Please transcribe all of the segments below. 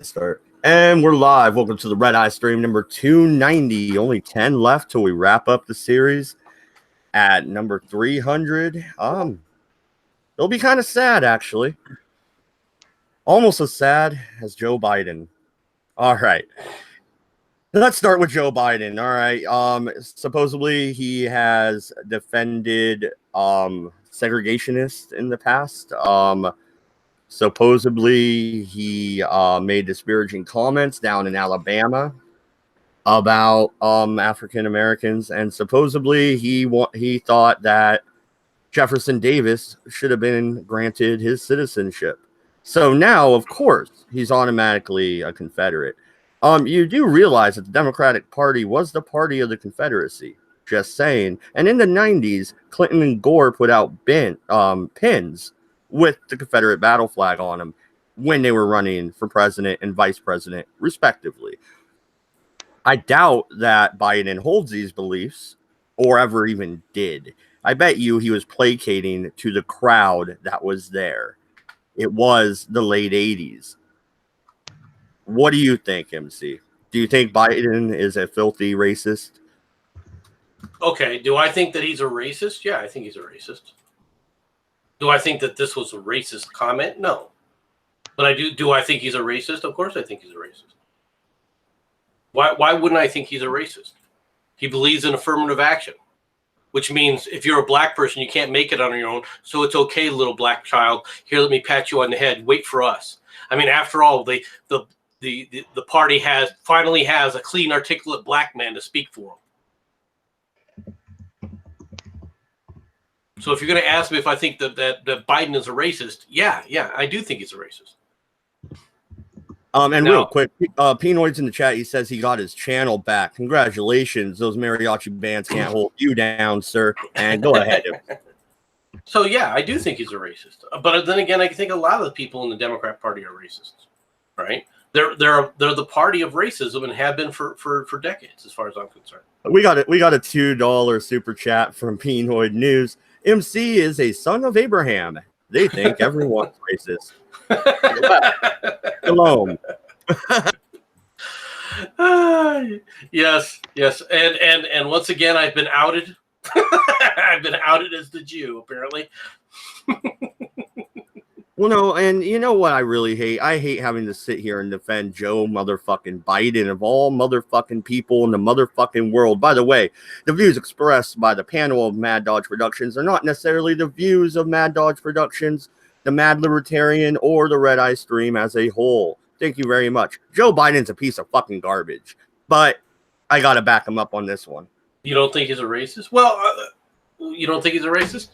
Start. And we're live. Welcome to the Redeye stream number 290. Only 10 left till we wrap up the series at number 300. It'll be kind of sad, actually. Almost as sad as Joe Biden. All right. Let's start with Joe Biden. All right. Supposedly he has defended segregationists in the past. Supposedly, he made disparaging comments down in Alabama about African Americans, and supposedly he thought that Jefferson Davis should have been granted his citizenship. So now, of course, he's automatically a Confederate. You do realize that the Democratic Party was the party of the Confederacy. Just saying. And in the 90s, Clinton and Gore put out pins with the Confederate battle flag on them when they were running for president and vice president, respectively. I doubt that Biden holds these beliefs or ever even did. I bet you he was placating to the crowd that was there. It was the late 80s. What do you think, MC? Do you think Biden is a filthy racist? Okay, do I think that he's a racist? Yeah, I think he's a racist. Do I think that this was a racist comment? No. But do I think he's a racist? Of course I think he's a racist. Why wouldn't I think he's a racist? He believes in affirmative action, which means if you're a black person, you can't make it on your own, so it's okay, little black child. Here, let me pat you on the head. Wait for us. I mean, after all, the party finally has a clean, articulate black man to speak for him. So if you're going to ask me if I think that Biden is a racist, yeah, I do think he's a racist. And now, real quick, Pinoid's in the chat. He says he got his channel back. Congratulations. Those mariachi bands can't hold you down, sir. And go ahead. So, yeah, I do think he's a racist. But then again, I think a lot of the people in the Democrat Party are racists, right? They're the party of racism and have been for decades, as far as I'm concerned. We got a $2 super chat from Pinoid News. MC is a son of Abraham. They think everyone's racist. Shalom. Yes. And once again, I've been outed. I've been outed as the Jew, apparently. Well, no, and you know what I really hate? I hate having to sit here and defend Joe motherfucking Biden of all motherfucking people in the motherfucking world. By the way, the views expressed by the panel of Mad Dodge Productions are not necessarily the views of Mad Dodge Productions, the Mad Libertarian, or the Redeye stream as a whole. Thank you very much. Joe Biden's a piece of fucking garbage, but I gotta back him up on this one. You don't think he's a racist? Well, you don't think he's a racist?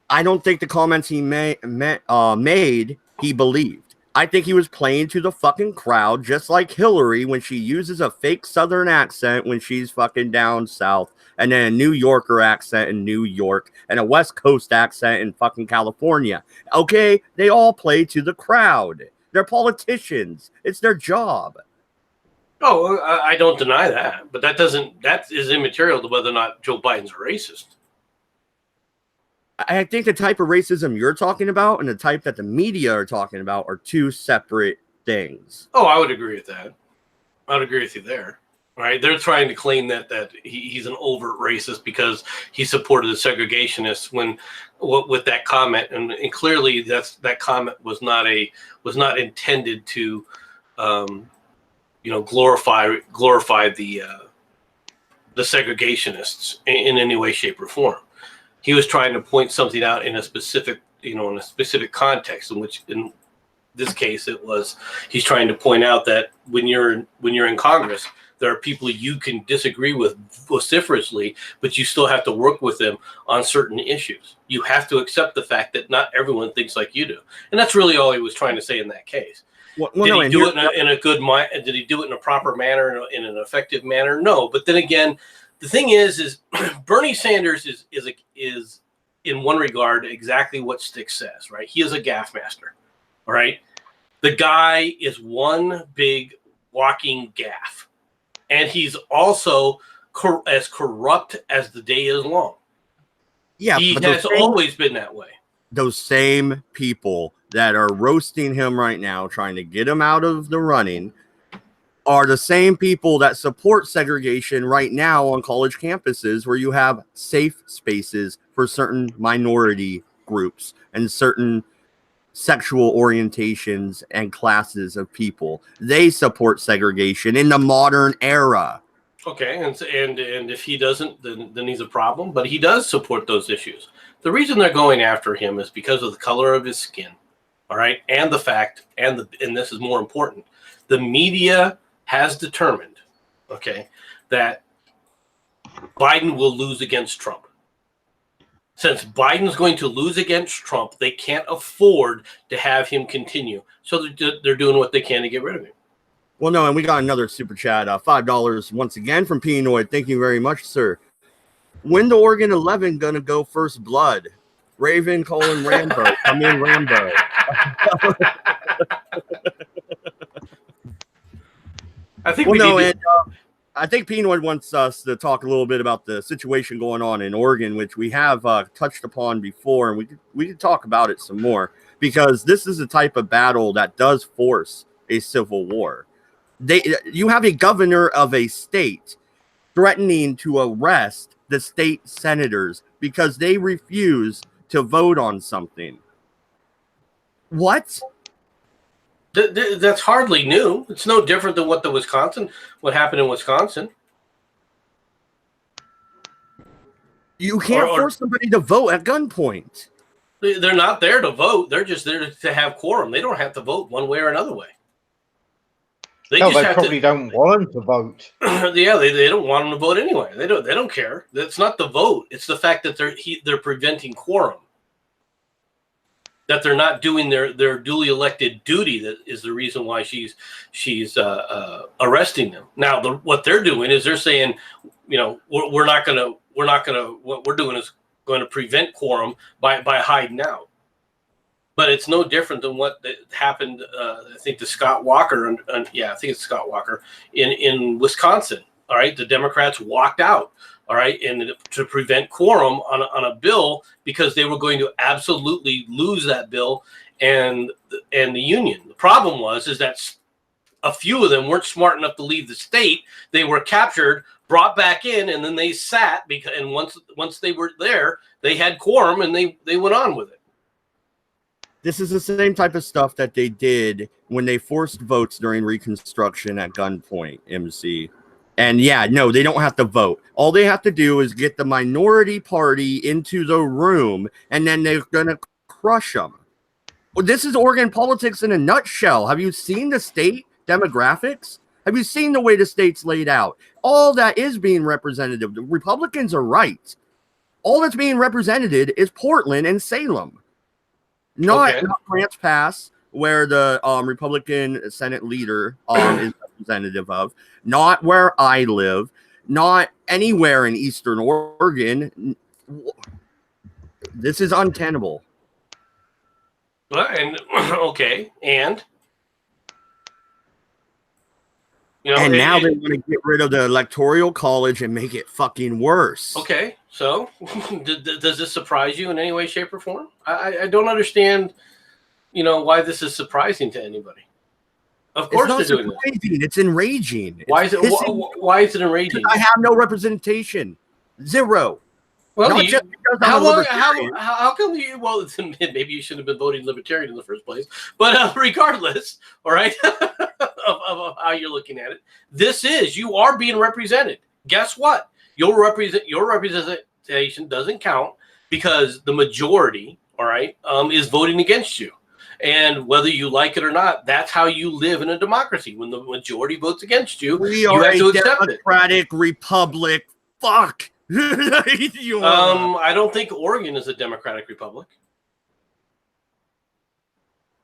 I don't think the comments he made, he believed. I think he was playing to the fucking crowd, just like Hillary when she uses a fake Southern accent when she's fucking down south, and then a New Yorker accent in New York, and a West Coast accent in fucking California. Okay, they all play to the crowd. They're politicians. It's their job. Oh, I don't deny that, but that is immaterial to whether or not Joe Biden's a racist. I think the type of racism you're talking about and the type that the media are talking about are two separate things. Oh, I would agree with that. I would agree with you there. Right? They're trying to claim that he's an overt racist because he supported the segregationists with that comment, and clearly that comment was not intended to glorify the segregationists in any way, shape, or form. He was trying to point something out in a specific context, in this case he's trying to point out that when you're in Congress, there are people you can disagree with vociferously, but you still have to work with them on certain issues. You have to accept the fact that not everyone thinks like you do, and that's really all he was trying to say in that case. Did he do it in a good mind? Did he do it in a proper manner, in an effective manner? No, but then again. The thing is Bernie Sanders is in one regard exactly what Stick says, right? He is a gaffe master, all right? The guy is one big walking gaffe, and he's also as corrupt as the day is long. Yeah, he has always been that way. Those same people that are roasting him right now, trying to get him out of the running, are the same people that support segregation right now on college campuses, where you have safe spaces for certain minority groups and certain sexual orientations and classes of people. They support segregation in the modern era. Okay, and if he doesn't, then he's a problem. But he does support those issues. The reason they're going after him is because of the color of his skin, all right, and the fact, and this is more important, the media has determined, okay, that Biden will lose against Trump. Since Biden's going to lose against Trump, they can't afford to have him continue. So they're doing what they can to get rid of him. Well, no, and we got another super chat, $5 once again from Pinoid. Thank you very much, sir. When the Oregon 11 gonna go first blood? Raven calling Rambo. Come in, Rambo. I think I think Pinoid wants us to talk a little bit about the situation going on in Oregon, which we have touched upon before, and we could talk about it some more, because this is a type of battle that does force a civil war. You have a governor of a state threatening to arrest the state senators because they refuse to vote on something. What? That's hardly new. It's no different than what happened in Wisconsin. You can't force somebody to vote at gunpoint. They're not there to vote. They're just there to have quorum. They don't have to vote one way or another way. They probably don't want them to vote. Yeah, they don't want them to vote anyway. They don't care. That's not the vote. It's the fact that they're preventing quorum. That they're not doing their duly elected duty. That is the reason why she's arresting them. Now, what they're doing is they're saying, what we're doing is going to prevent quorum by hiding out. But it's no different than what happened. I think to Scott Walker, I think it's Scott Walker in Wisconsin. All right, the Democrats walked out. All right, and to prevent quorum on a bill, because they were going to absolutely lose that bill and the union. The problem is that a few of them weren't smart enough to leave the state. They were captured, brought back in, and then they sat and once they were there, they had quorum and they went on with it. This is the same type of stuff that they did when they forced votes during Reconstruction at gunpoint, MC. And yeah, no, they don't have to vote. All they have to do is get the minority party into the room, and then they're going to crush them. Well, this is Oregon politics in a nutshell. Have you seen the state demographics? Have you seen the way the state's laid out? All that is being representative. The Republicans are right. All that's being represented is Portland and Salem. Not France Pass, where the Republican Senate leader is representative of, not where I live, not anywhere in Eastern Oregon. This is untenable. And now they want to get rid of the Electoral College and make it fucking worse. Okay, so does this surprise you in any way, shape, or form? I don't understand, why this is surprising to anybody. Of course they're doing this. It's enraging. Why is it enraging? I have no representation. Zero. Well, how come you? Well, maybe you shouldn't have been voting Libertarian in the first place. But regardless, all right, of how you're looking at it, you are being represented. Guess what? Your representation doesn't count because the majority, all right, is voting against you. And whether you like it or not, that's how you live in a democracy. When the majority votes against you, you have to accept it. Democratic republic. Fuck. I don't think Oregon is a democratic republic.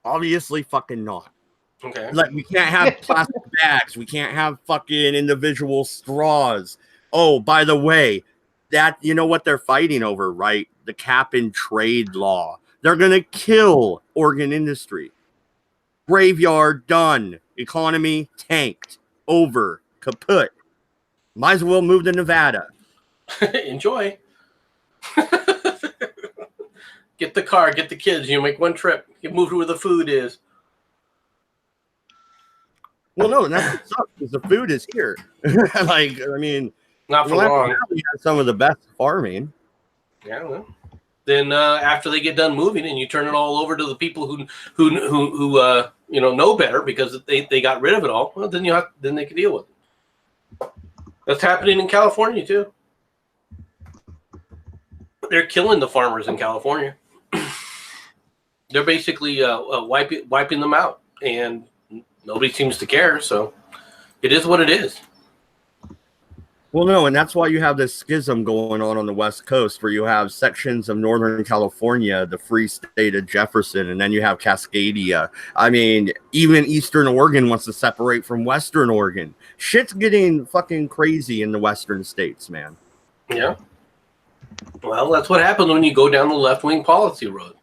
Obviously fucking not. Okay. Like, we can't have plastic bags. We can't have fucking individual straws. Oh, by the way, you know what they're fighting over, right? The cap and trade law. They're going to kill Oregon industry. Graveyard done. Economy tanked. Over. Kaput. Might as well move to Nevada. Enjoy. Get the car, get the kids. You make one trip. You move to where the food is. Well, no, and that's what sucks because the food is here. Like, I mean, not for long. We have some of the best farming. Yeah. Well, then after they get done moving, and you turn it all over to the people who know better because they got rid of it all. Well, then they can deal with it. That's happening in California too. They're killing the farmers in California. They're basically wiping them out, and nobody seems to care. So it is what it is. Well, no, and that's why you have this schism going on the West Coast, where you have sections of Northern California, the free state of Jefferson, and then you have Cascadia. I mean, even Eastern Oregon wants to separate from Western Oregon. Shit's getting fucking crazy in the Western states, man. Yeah. Well, that's what happens when you go down the left-wing policy road.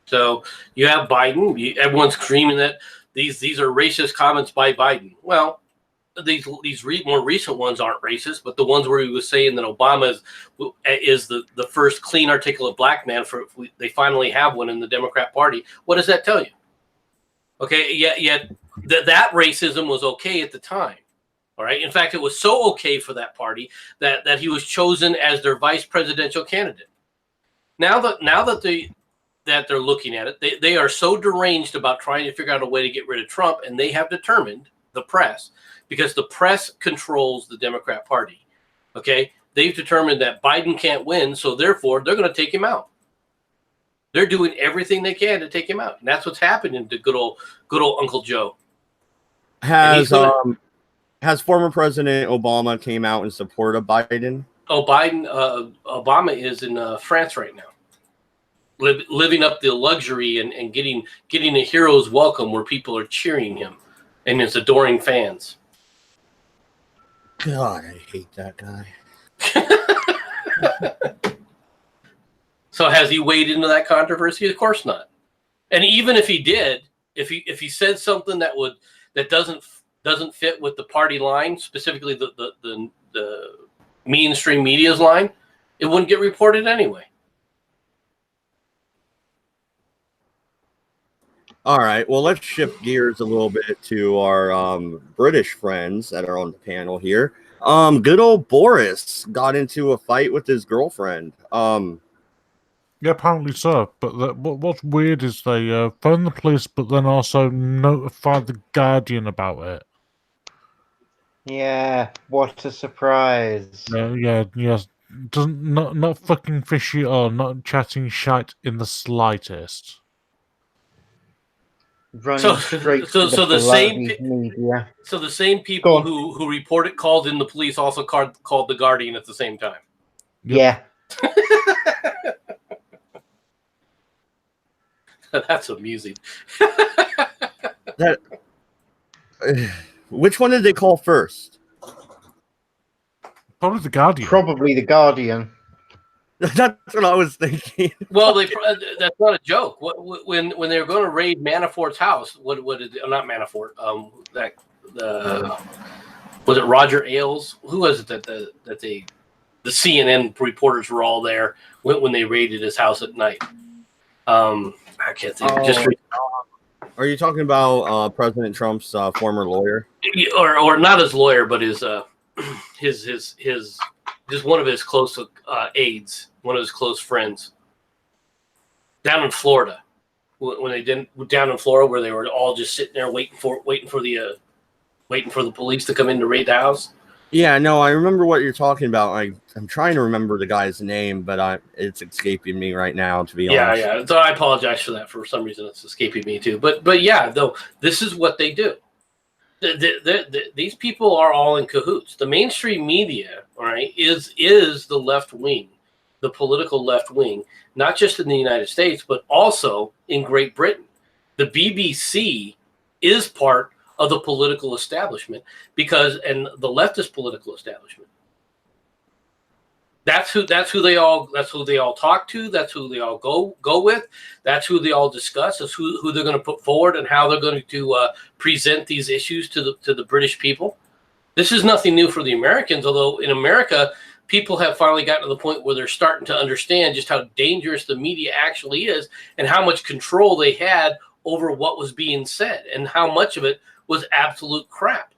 So you have Biden. Everyone's screaming that these are racist comments by Biden. Well, these more recent ones aren't racist, but the ones where he was saying that Obama is the first clean, articulate black man they finally have one in the Democrat Party. What does that tell you? Okay, yet that racism was okay at the time. All right. In fact, it was so okay for that party that he was chosen as their vice presidential candidate. Now that they're looking at it, they are so deranged about trying to figure out a way to get rid of Trump, and they have determined, the press, because the press controls the Democrat Party. Okay, they've determined that Biden can't win, so therefore they're going to take him out. They're doing everything they can to take him out, and that's what's happening to good old Uncle Joe. Has former President Obama came out in support of Biden? Oh, Obama is in France right now, living up the luxury and getting a hero's welcome where people are cheering him and his adoring fans. God, I hate that guy. So has he weighed into that controversy? Of course not. And even if he did, if he said something that doesn't fit with the party line, specifically the mainstream media's line, it wouldn't get reported anyway. All right, well, let's shift gears a little bit to our British friends that are on the panel here. Good old Boris got into a fight with his girlfriend. Yeah, apparently so. But what's weird is they phoned the police, but then also notified the Guardian about it. Yeah, what a surprise. Yes. Not fucking fishy or not chatting shite in the slightest. Running straight to the same media. So the same people who reported called in the police also called the Guardian at the same time. Yep. Yeah. That's amusing. Which one did they call first? Probably the Guardian. Probably the Guardian. That's what I was thinking. Well, that's not a joke. When they were going to raid Manafort's house, not Manafort? Was it Roger Ailes? Who was it that the CNN reporters were all there when they raided his house at night? I can't think. Are you talking about President Trump's former lawyer, or not his lawyer, but his just one of his close aides, one of his close friends, down in Florida, when they didn't down in Florida where they were all just sitting there waiting for the police to come in to raid the house. Yeah, no, I remember what you're talking about. I'm trying to remember the guy's name, but it's escaping me right now, to be honest. Yeah. So I apologize for that. For some reason, it's escaping me too. But yeah, though, this is what they do. These people are all in cahoots. The mainstream media, all right, is the left wing, the political left wing, not just in the United States, but also in Great Britain. The BBC is part of the political establishment and the leftist political establishment. That's who they all talk to. That's who they all go with. That's who they all discuss. That's who they're going to put forward and how they're going to present these issues to the British people. This is nothing new for the Americans, although in America people have finally gotten to the point where they're starting to understand just how dangerous the media actually is and how much control they had over what was being said and how much of it was absolute crap.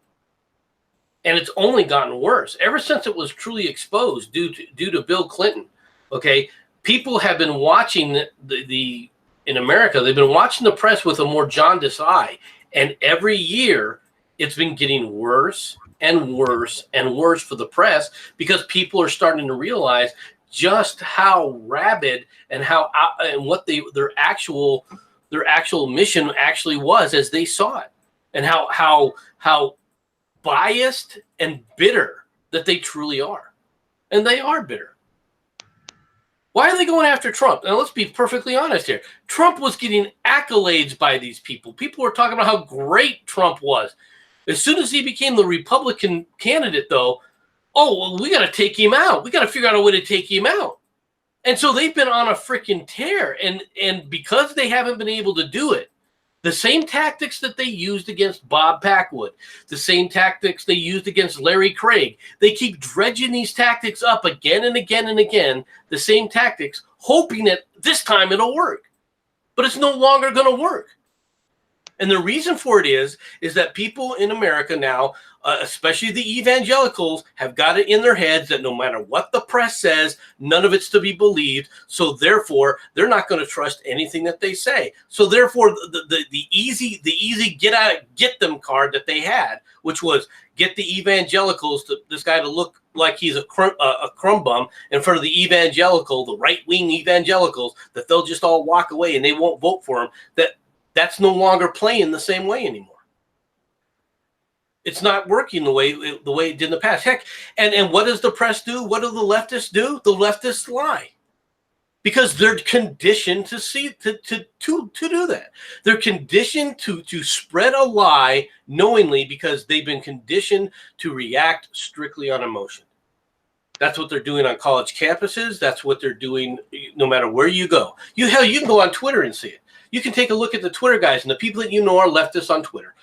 And it's only gotten worse ever since it was truly exposed due to Bill Clinton. Okay, people have been watching the in America. They've been watching the press with a more jaundiced eye, and every year it's been getting worse and worse and worse for the press because people are starting to realize just how rabid and how and what their actual mission actually was as they saw it, and how biased and bitter that they truly are. And they are bitter. Why are they going after Trump? Now, let's be perfectly honest here. Trump was getting accolades by these people. People were talking about how great Trump was. As soon as he became the Republican candidate, though, oh, well, we got to take him out. We got to figure out a way to take him out. And so they've been on a freaking tear. And because they haven't been able to do it, the same tactics that they used against Bob Packwood, the same tactics they used against Larry Craig, they keep dredging these tactics up again and again and again, the same tactics, hoping that this time it'll work. But it's no longer going to work. And the reason for it is that people in America now, especially the evangelicals, have got it in their heads that no matter what the press says, none of it's to be believed. So therefore, they're not going to trust anything that they say. So therefore, the easy get them card that they had, which was get the evangelicals this guy to look like he's a crumb bum in front of the evangelical, the right wing evangelicals, that they'll just all walk away and they won't vote for him. That's no longer playing the same way anymore. It's not working the way it did in the past. Heck, and what does the press do? What do the leftists do? The leftists lie, because they're conditioned to do that. They're conditioned to spread a lie knowingly because they've been conditioned to react strictly on emotion. That's what they're doing on college campuses. That's what they're doing no matter where you go. You can go on Twitter and see it. You can take a look at the Twitter guys and the people that you know are leftists on Twitter.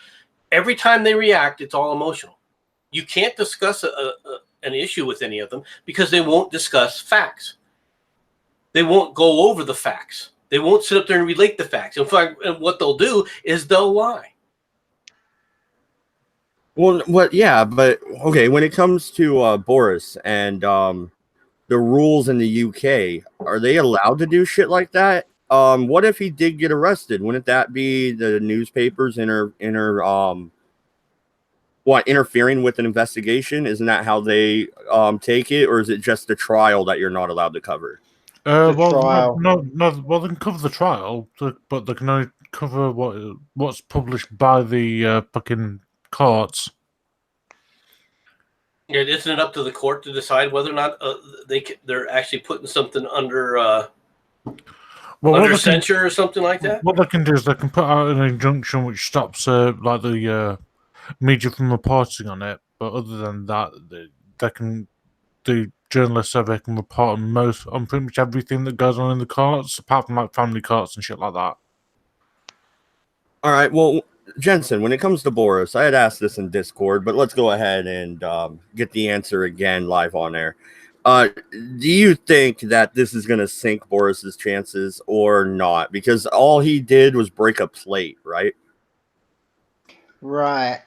Every time they react, it's all emotional. You can't discuss an issue with any of them because they won't discuss facts. They won't go over the facts. They won't sit up there and relate the facts. In fact, what they'll do is they'll lie. Well, yeah, but okay, when it comes to Boris and the rules in the UK, are they allowed to do shit like that? What if he did get arrested? Wouldn't that be the newspapers interfering with an investigation? Isn't that how they take it, or is it just the trial that you're not allowed to cover? Trial. No. Well, they can cover the trial, but they can only cover what's published by the fucking courts. Yeah, isn't it up to the court to decide whether or not they're actually putting something under under censure or something like that? What they can do is they can put out an injunction which stops like the media from reporting on it. But other than that, the journalists say they can report on pretty much everything that goes on in the courts, apart from like family courts and shit like that. All right. Well, Jensen, when it comes to Boris, I had asked this in Discord, but let's go ahead and get the answer again live on air. Do you think that this is going to sink Boris's chances or not? Because all he did was break a plate, right? Right.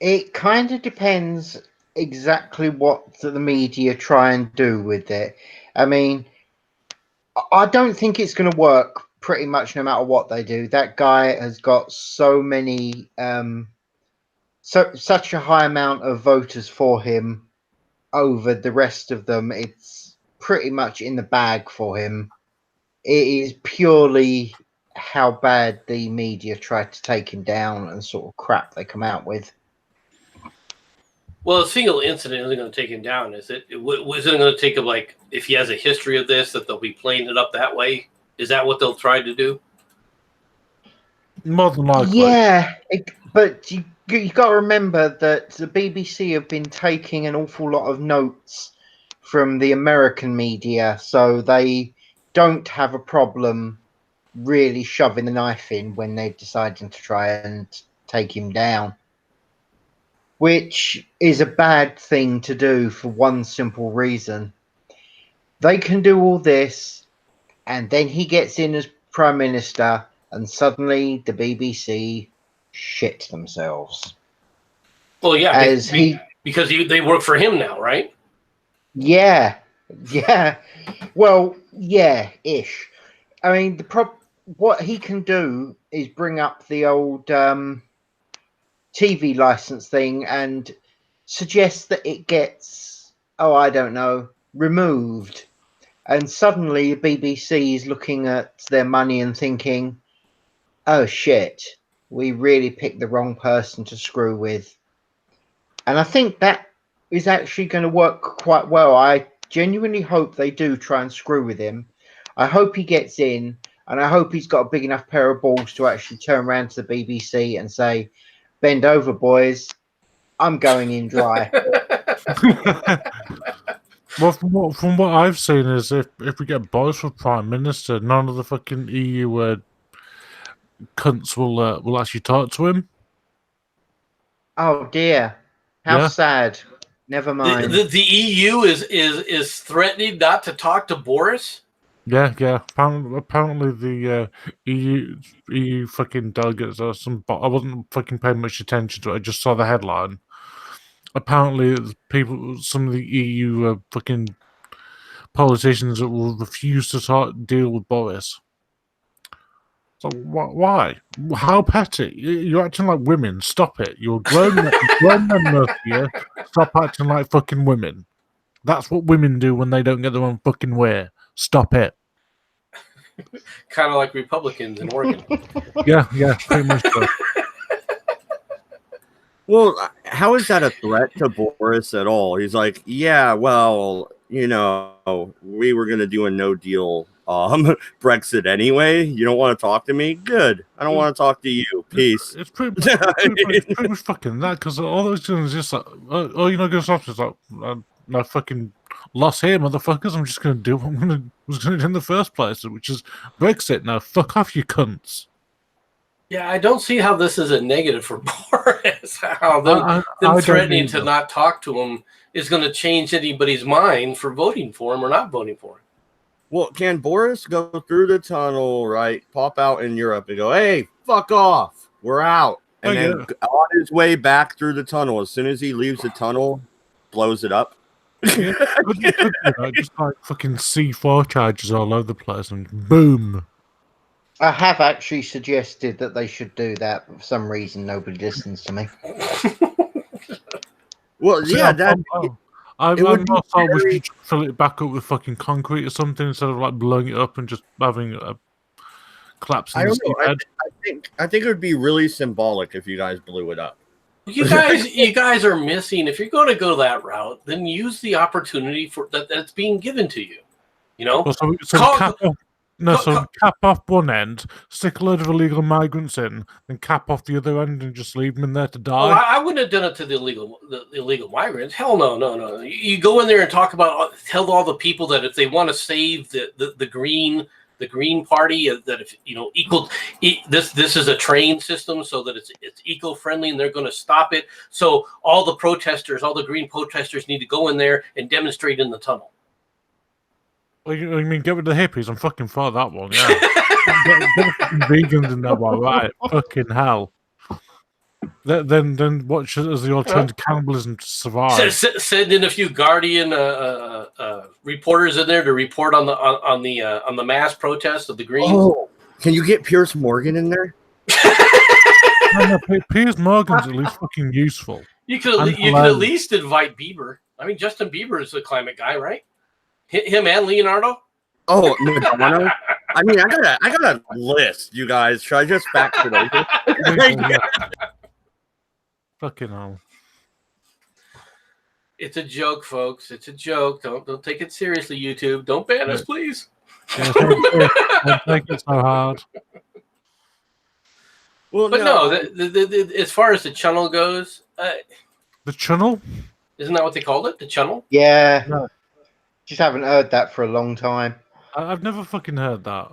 It kind of depends exactly what the media try and do with it. I mean, I don't think it's going to work pretty much no matter what they do. That guy has got so many, such a high amount of voters for him over the rest of them. It's pretty much in the bag for him. It is purely how bad the media tried to take him down and sort of crap they come out with. Well, a single incident isn't going to take him down, is it? Isn't it going to take him, like, if he has a history of this, that they'll be playing it up that way? Is that what they'll try to do? More than likely. Yeah, but you got to remember that the BBC have been taking an awful lot of notes from the American media, so they don't have a problem really shoving the knife in when they're deciding to try and take him down. which is a bad thing to do for one simple reason. They can do all this, and then he gets in as Prime Minister, and suddenly the BBC shit themselves. Well, yeah, As because they work for him now, right? Yeah. Well, yeah, ish. I mean, what he can do is bring up the old TV license thing and suggest that it gets, oh, I don't know, removed. And suddenly the BBC is looking at their money and thinking, oh shit, we really picked the wrong person to screw with. And I think that is actually going to work quite well. I genuinely hope they do try and screw with him. I hope he gets in, and I hope he's got a big enough pair of balls to actually turn around to the BBC and say, bend over, boys. I'm going in dry. Well, from what I've seen is if we get Boris for Prime Minister, none of the fucking EU cunts will actually talk to him. Oh dear. How Yeah. sad. Never mind. The EU is threatening not to talk to Boris. Yeah. Apparently the EU fucking delegates are I wasn't fucking paying much attention to it. I just saw the headline. Apparently, some of the EU fucking politicians that will refuse to deal with Boris. So why? How petty? You're acting like women. Stop it. You're grown men here. Stop acting like fucking women. That's what women do when they don't get their own fucking way. Stop it. Kind of like Republicans in Oregon. Yeah, pretty much so. Well, how is that a threat to Boris at all? He's like, yeah, well, we were going to do a no deal Brexit anyway. You don't want to talk to me? Good. I don't want to talk to you. Peace. It's pretty much fucking that, because all those things just like, you're not going to stop. It's like, I fucking lost here, motherfuckers. I'm just going to do what I was going to do in the first place, which is Brexit. Now, fuck off, you cunts. Yeah, I don't see how this is a negative for Boris. How them threatening to not talk to him is going to change anybody's mind for voting for him or not voting for him. Well, can Boris go through the tunnel, right? Pop out in Europe and go, hey, fuck off. We're out. And then on his way back through the tunnel, as soon as he leaves the tunnel, blows it up. Yeah, just like fucking C4 charges all over the place and boom. I have actually suggested that they should do that, but for some reason nobody listens to me. Well, yeah, I thought we should fill it back up with fucking concrete or something instead of like blowing it up and just having a collapse in the seabed. I think it would be really symbolic if you guys blew it up. You guys are missing. If you're going to go that route, then use the opportunity for that's being given to you. Well, cap off one end, stick a load of illegal migrants in, then cap off the other end and just leave them in there to die. Oh, I wouldn't have done it to the illegal migrants. Hell no. You go in there and tell all the people that if they want to save the Green Party, that if this is a train system so that it's eco-friendly and they're going to stop it. So all the Green protesters need to go in there and demonstrate in the tunnel. I mean, get rid of the hippies. I'm fucking for that one. Yeah, get vegans in there, right? Fucking hell. Then watch it as the alternative cannibalism to survive. Send in a few Guardian reporters in there to report on the mass protest of the Greens. Oh, can you get Piers Morgan in there? No, Piers Morgan's at least fucking useful. You could at least invite Bieber. I mean, Justin Bieber is a climate guy, right? Him and Leonardo. Oh, Madonna. I mean, I got a list, you guys. Should I just fact it over? Fucking hell. It's a joke, folks. It's a joke. Don't take it seriously, YouTube. Don't ban us, please. Yeah, don't take it so hard. Well, but no, as far as the channel goes, the channel? Isn't that what they called it? The channel? Yeah. No. Just haven't heard that for a long time. I've never fucking heard that.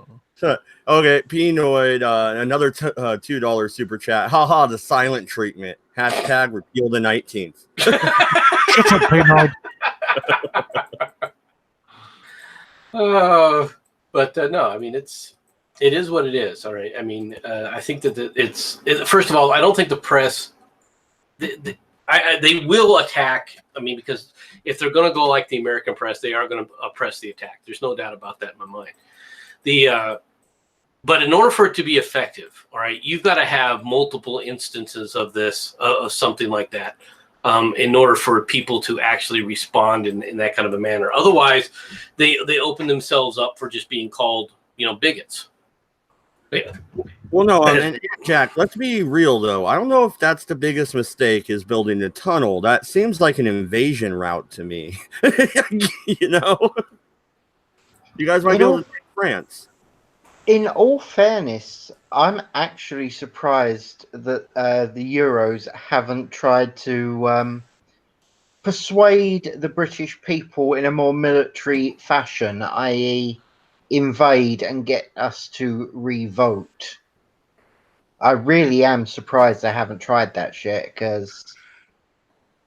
Okay, Pinoid, another $2 super chat. Haha, the silent treatment. Hashtag repeal the 19th. Shut up, P9. But no, I mean, it is what it is. All right. I mean, I think that first of all, I don't think the press, they will attack. I mean, because if they're going to go like the American press, they are going to press the attack. There's no doubt about that in my mind. But in order for it to be effective, all right, you've got to have multiple instances of this, of something like that, in order for people to actually respond in that kind of a manner. Otherwise, they open themselves up for just being called, bigots. Yeah. Well, no, and Jack, let's be real, though. I don't know if that's the biggest mistake is building a tunnel. That seems like an invasion route to me. You guys might be able to take France. In all fairness, I'm actually surprised that the Euros haven't tried to persuade the British people in a more military fashion, i.e., invade and get us to re-vote. I really am surprised they haven't tried that shit, because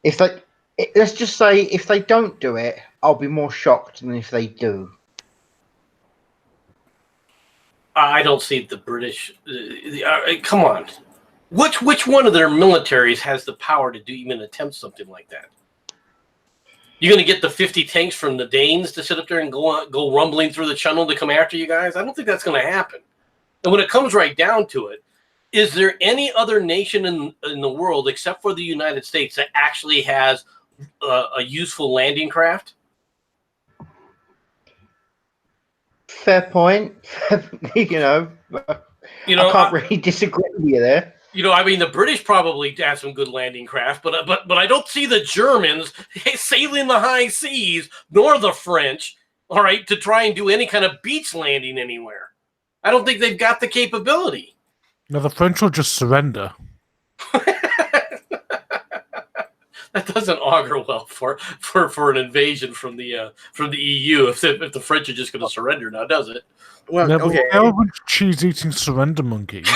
let's just say if they don't do it, I'll be more shocked than if they do. I don't see the British. Come on, which one of their militaries has the power to even attempt something like that? You're going to get the 50 tanks from the Danes to sit up there and go rumbling through the channel to come after you guys? I don't think that's going to happen. And when it comes right down to it, is there any other nation in the world except for the United States that actually has a useful landing craft? Fair point. I can't really disagree with you there. I mean, the British probably have some good landing craft, but I don't see the Germans sailing the high seas, nor the French, all right, to try and do any kind of beach landing anywhere. I don't think they've got the capability. No, the French will just surrender. That doesn't augur well for an invasion from the EU if the French are just going to surrender now, does it? Well, okay. They're a bunch of cheese-eating surrender monkeys.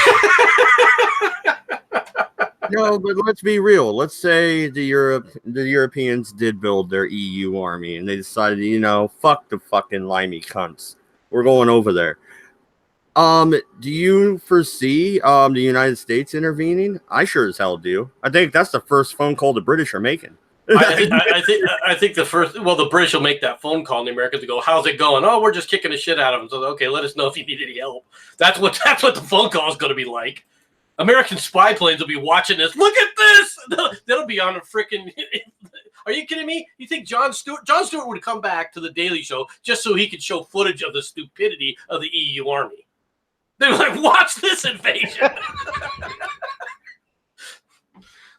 No, but let's be real. Let's say the Europeans did build their EU army, and they decided, fuck the fucking limey cunts. We're going over there. Do you foresee the United States intervening? I sure as hell do. I think that's the first phone call the British are making. I think the British will make that phone call, and the Americans will go, "How's it going?" "Oh, we're just kicking the shit out of them." So, okay, let us know if you need any help. That's what the phone call is going to be like. American spy planes will be watching this. Look at this. They'll be on a freaking. Are you kidding me? You think Jon Stewart would come back to the Daily Show just so he could show footage of the stupidity of the EU army? They were like, "Watch this invasion."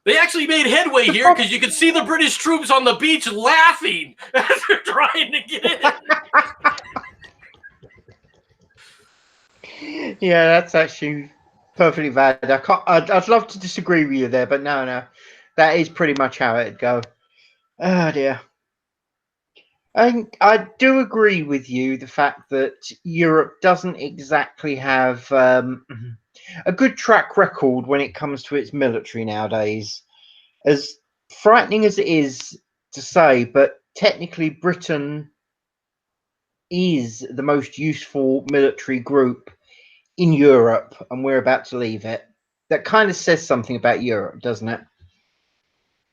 They actually made headway here because you could see the British troops on the beach laughing as they're trying to get in. Yeah, that's actually perfectly valid. I'd love to disagree with you there, but no, that is pretty much how it'd go. Oh dear. I do agree with you, the fact that Europe doesn't exactly have a good track record when it comes to its military nowadays. As frightening as it is to say, but technically Britain is the most useful military group in Europe, and we're about to leave it. That kind of says something about Europe, doesn't it?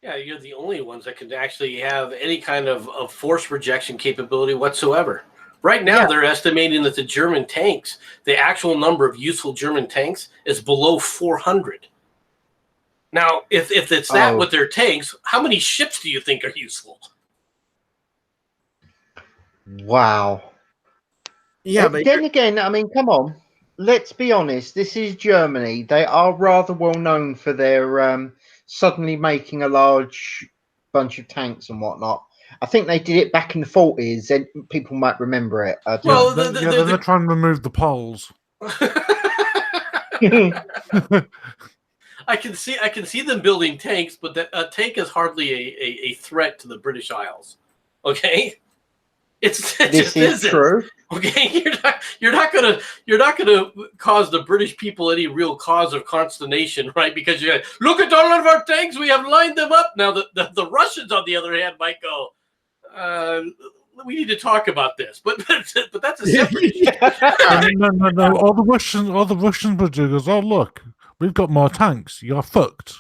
Yeah, you're the only ones that can actually have any kind of force rejection capability whatsoever. Right now, They're estimating that the German tanks, the actual number of useful German tanks, is below 400. Now, if it's that with their tanks, how many ships do you think are useful? Wow. Yeah, but then again, I mean, come on. Let's be honest. This is Germany. They are rather well known for their suddenly making a large bunch of tanks and whatnot. I think they did it back in the 40s, and people might remember it. Well, they're trying to remove the Poles. I can see them building tanks, but a tank is hardly a threat to the British Isles. Okay, this is true. Okay, you're not gonna cause the British people any real cause of consternation, right? Because you're like, look at all of our tanks, we have lined them up. Now the Russians, on the other hand, might go, we need to talk about this, but that's a separate issue. No. All the Russians would do is, oh look, we've got more tanks. You're fucked.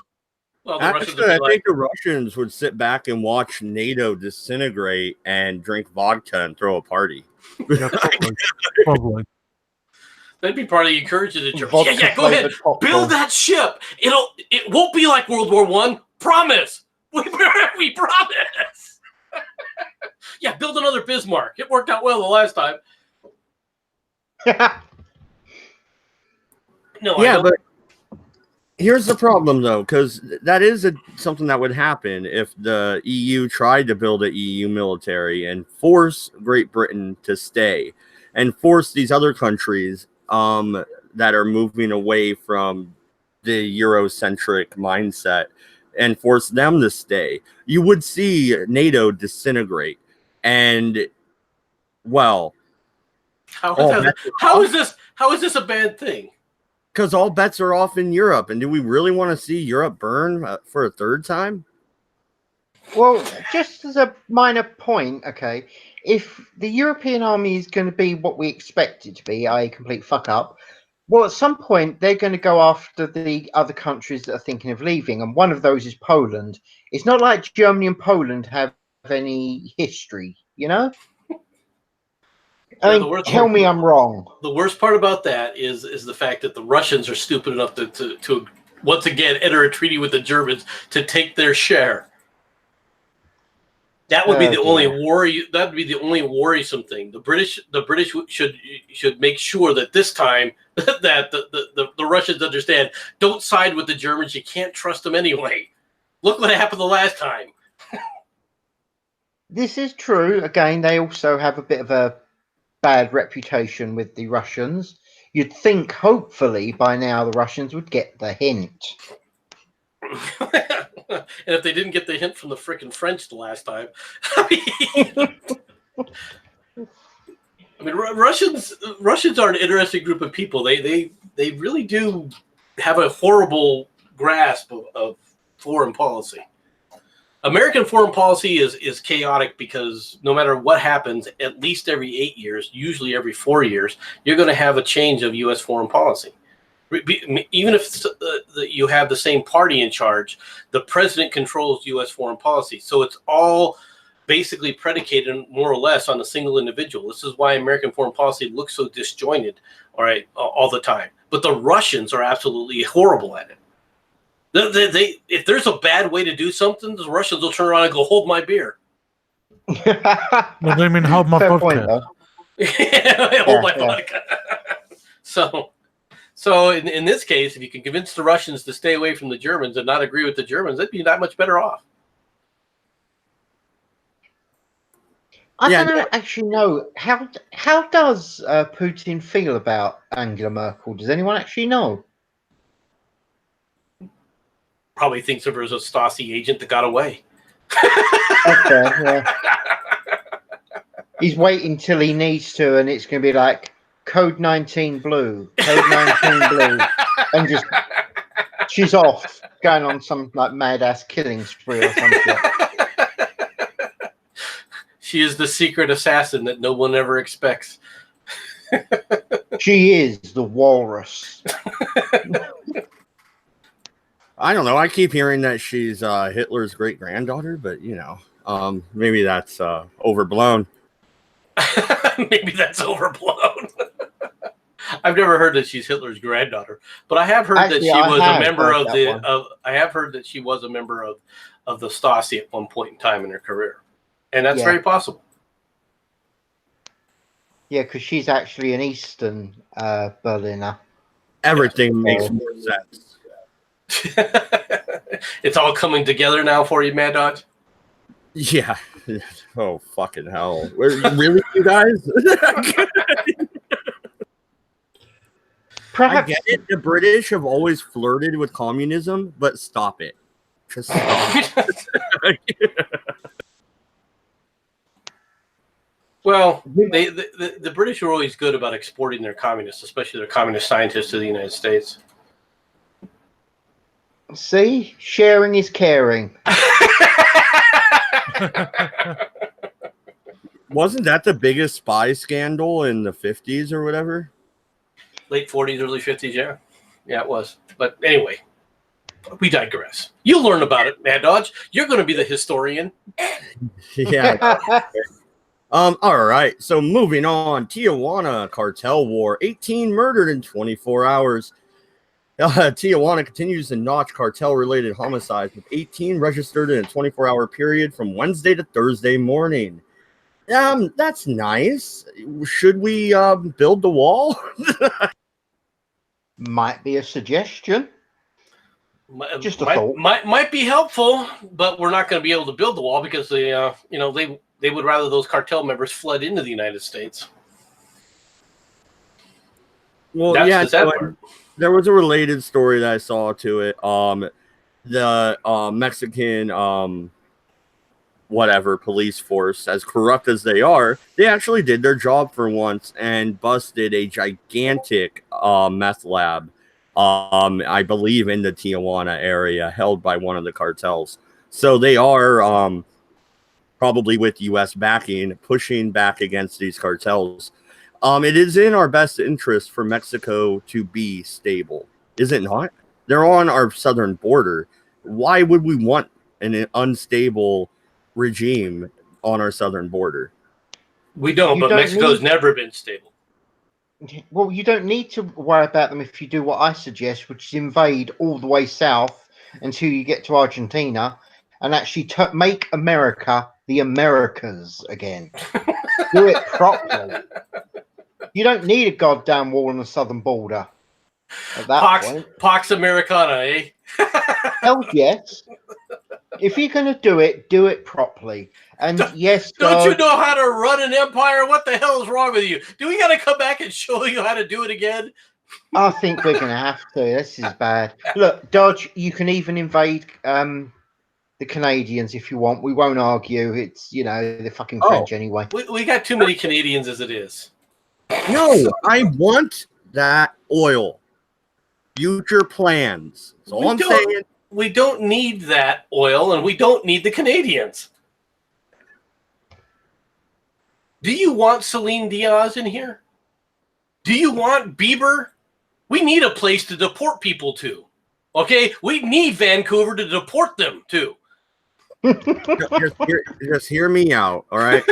Well, the Russians Actually, would I be like, think the Russians would sit back and watch NATO disintegrate and drink vodka and throw a party. Yeah, probably. that'd be part of the encouraging the Germans. Vodka Yeah, go ahead, flavored popcorn. build that ship. It won't be like World War I. Promise. We promise. Yeah, build another Bismarck. It worked out well the last time. No, Yeah, but here's the problem, though, because that is something that would happen if the EU tried to build an EU military and force Great Britain to stay and force these other countries that are moving away from the Eurocentric mindset and force them to stay. You would see NATO disintegrate. And, well, how is this a bad thing? because all bets are off in Europe. And do we really want to see Europe burn for a third time? Well, just as a minor point, okay, if the European army is going to be what we expect it to be, i.e. complete fuck up, well, at some point they're going to go after the other countries that are thinking of leaving, and one of those is Poland. It's not like Germany and Poland have any history, you know? I mean, tell me I'm wrong. The worst part about that is the fact that the Russians are stupid enough to once again enter a treaty with the Germans to take their share. That would be the only worry. That would be the only worrisome thing. The British should make sure that this time that the Russians understand. Don't side with the Germans. You can't trust them anyway. Look what happened the last time. This is true. Again, they also have a bit of a bad reputation with the Russians. You'd think, hopefully, by now the Russians would get the hint. And if they didn't get the hint from the frickin' French the last time, I mean, Russians are an interesting group of people. They really do have a horrible grasp of foreign policy. American foreign policy is chaotic because no matter what happens, at least every 8 years, usually every 4 years, you're going to have a change of U.S. foreign policy. Even if you have the same party in charge, the president controls U.S. foreign policy. So it's all basically predicated more or less on a single individual. This is why American foreign policy looks so disjointed, all the time. But the Russians are absolutely horrible at it. If there's a bad way to do something, the Russians will turn around and go, hold my beer. Well, they mean hold my vodka. Hold my vodka. So in this case, if you can convince the Russians to stay away from the Germans and not agree with the Germans, they'd be that much better off. I don't actually know. How does Putin feel about Angela Merkel? Does anyone actually know? Probably thinks of her as a Stasi agent that got away. Okay, yeah. He's waiting till he needs to, and it's going to be like Code 19 Blue, Code 19 Blue, and just she's off, going on some like mad ass killing spree or something. She is the secret assassin that no one ever expects. She is the walrus. I don't know. I keep hearing that she's Hitler's great granddaughter, but maybe that's overblown. Maybe that's overblown. I've never heard that she's Hitler's granddaughter, but I have heard that she was a member of the. I have heard that she was a member of the Stasi at one point in time in her career, and that's very possible. Yeah, because she's actually an Eastern Berliner. Everything makes more sense. It's all coming together now for you, Mad Dodge. Yeah. Oh, fucking hell. Really, you guys? Perhaps I get it. The British have always flirted with communism, but stop it. Just stop. Well, the British are always good about exporting their communists, especially their communist scientists, to the United States. See, sharing is caring. Wasn't that the biggest spy scandal in the 50s or whatever? Late 40s, early 50s, yeah. Yeah, it was. But anyway, we digress. You'll learn about it, Mad Dodge. You're going to be the historian. Yeah. All right. So moving on, Tijuana cartel war, 18 murdered in 24 hours. Tijuana continues to notch cartel-related homicides, with 18 registered in a 24-hour period from Wednesday to Thursday morning. That's nice. Should we build the wall? Might be a suggestion. Just a thought. Might be helpful, but we're not going to be able to build the wall because they would rather those cartel members flood into the United States. Well, there was a related story that I saw to it. The Mexican police force, as corrupt as they are, they actually did their job for once and busted a gigantic meth lab. I believe in the Tijuana area, held by one of the cartels. So they are probably with U.S. backing, pushing back against these cartels. It is in our best interest for Mexico to be stable, is it not? They're on our southern border. Why would we want an unstable regime on our southern border? We don't, but Mexico's never been stable. Well, you don't need to worry about them if you do what I suggest, which is invade all the way south until you get to Argentina and actually make America the Americas again. Do it properly. You don't need a goddamn wall on the southern border at that point. Pax Americana, eh? Hell yes. If you're going to do it properly. And don't you know how to run an empire? What the hell is wrong with you? Do we got to come back and show you how to do it again? I think we're going to have to. This is bad. Look, Dodge, you can even invade the Canadians if you want. We won't argue. It's, they're fucking French anyway. We got too many Canadians as it is. No, I want that oil. Future plans. That's all I'm saying. We don't need that oil, and we don't need the Canadians. Do you want Celine Diaz in here? Do you want Bieber? We need a place to deport people to. Okay? We need Vancouver to deport them to. Just hear me out, all right?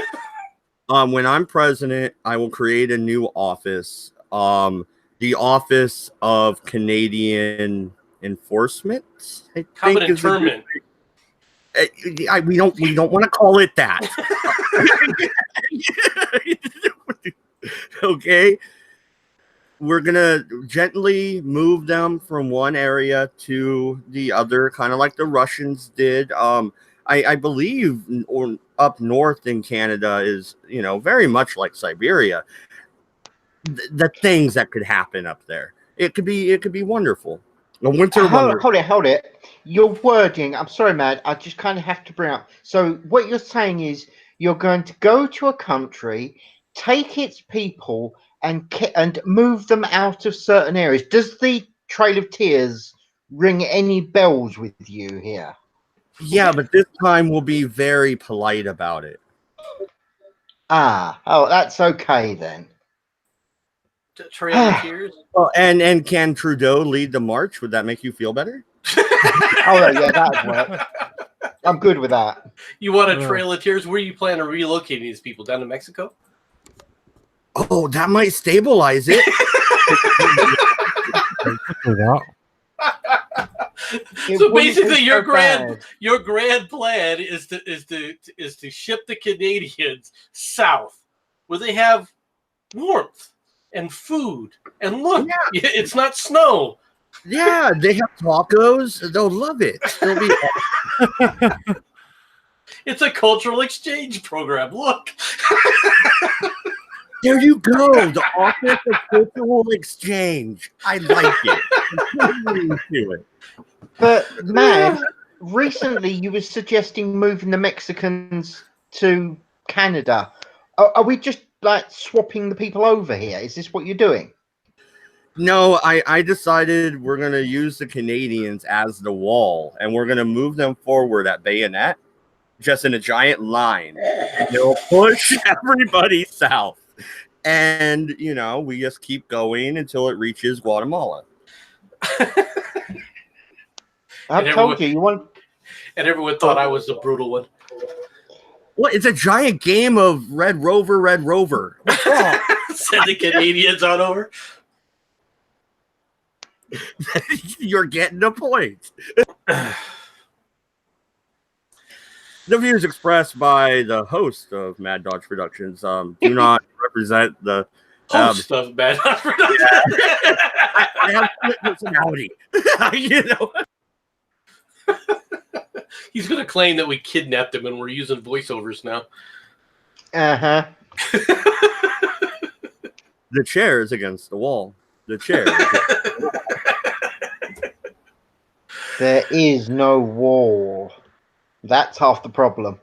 When I'm president, I will create a new office. The Office of Canadian Enforcement. How about internment? We don't want to call it that. Okay, we're gonna gently move them from one area to the other, kind of like the Russians did. I believe up north in Canada is very much like Siberia. The things that could happen up there, it could be wonderful. Hold it. Your wording, I'm sorry, Matt, I just kind of have to bring up. So what you're saying is you're going to go to a country, take its people, and move them out of certain areas. Does the Trail of Tears ring any bells with you here? Yeah, but this time we'll be very polite about it. That's okay then. Trail of Tears. Well, and can Trudeau lead the march? Would that make you feel better? Yeah, that would work. I'm good with that. You want a Trail of Tears? Where are you planning on relocating these people? Down to Mexico? Oh, that might stabilize it. So basically, your grand plan is to ship the Canadians south, where they have warmth and food, and look, it's not snow. Yeah, they have tacos. They'll love it. They'll be. It's a cultural exchange program. Look. There you go. The Office of Cultural Exchange. I like it. But man, recently you were suggesting moving the Mexicans to Canada. Are we just like swapping the people over here? Is this what you're doing? No, I decided we're going to use the Canadians as the wall, and we're going to move them forward at bayonet, just in a giant line. And they'll push everybody south. And, you know, we just keep going until it reaches Guatemala. I told you, you want... And everyone thought I was the brutal one. Well, it's a giant game of Red Rover, Red Rover. What's wrong? Send the Canadians on over. You're getting a point. The views expressed by the host of Mad Dodge Productions do not represent the host of Mad Dodge Productions. I have split personality. You know. He's going to claim that we kidnapped him and we're using voiceovers now. Uh-huh. The chair is against the wall. The chair. There is no wall. That's half the problem.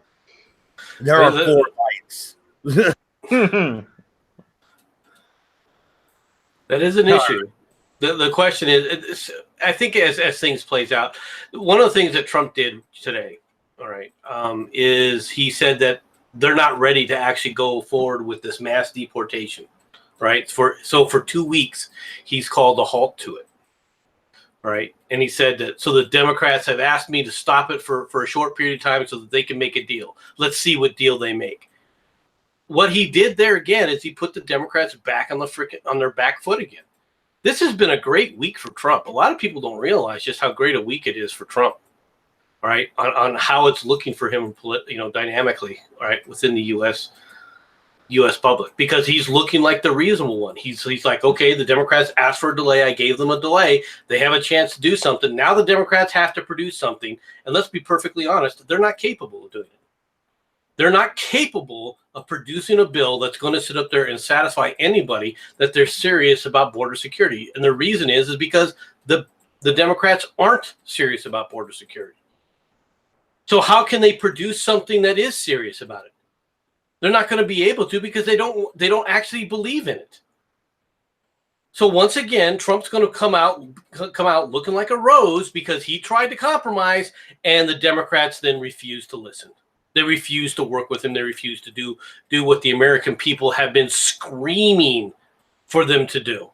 There are 4 lights. That is an issue. The question is, I think as things plays out, one of the things that Trump did today, all right, is he said that they're not ready to actually go forward with this mass deportation, right? So for 2 weeks, he's called a halt to it, right? And he said that, so the Democrats have asked me to stop it for a short period of time so that they can make a deal. Let's see what deal they make. What he did there again is he put the Democrats back on their back foot again. This has been a great week for Trump. A lot of people don't realize just how great a week it is for Trump, all right, on how it's looking for him, dynamically, all right, within the U.S. public, because he's looking like the reasonable one. He's like, okay, the Democrats asked for a delay. I gave them a delay. They have a chance to do something. Now the Democrats have to produce something. And let's be perfectly honest, they're not capable of doing it. They're not capable of producing a bill that's going to sit up there and satisfy anybody that they're serious about border security. And the reason is because the Democrats aren't serious about border security. So how can they produce something that is serious about it? They're not going to be able to because they don't actually believe in it. So once again, Trump's going to come out looking like a rose because he tried to compromise, and the Democrats then refuse to listen. They refuse to work with him. They refuse to do what the American people have been screaming for them to do.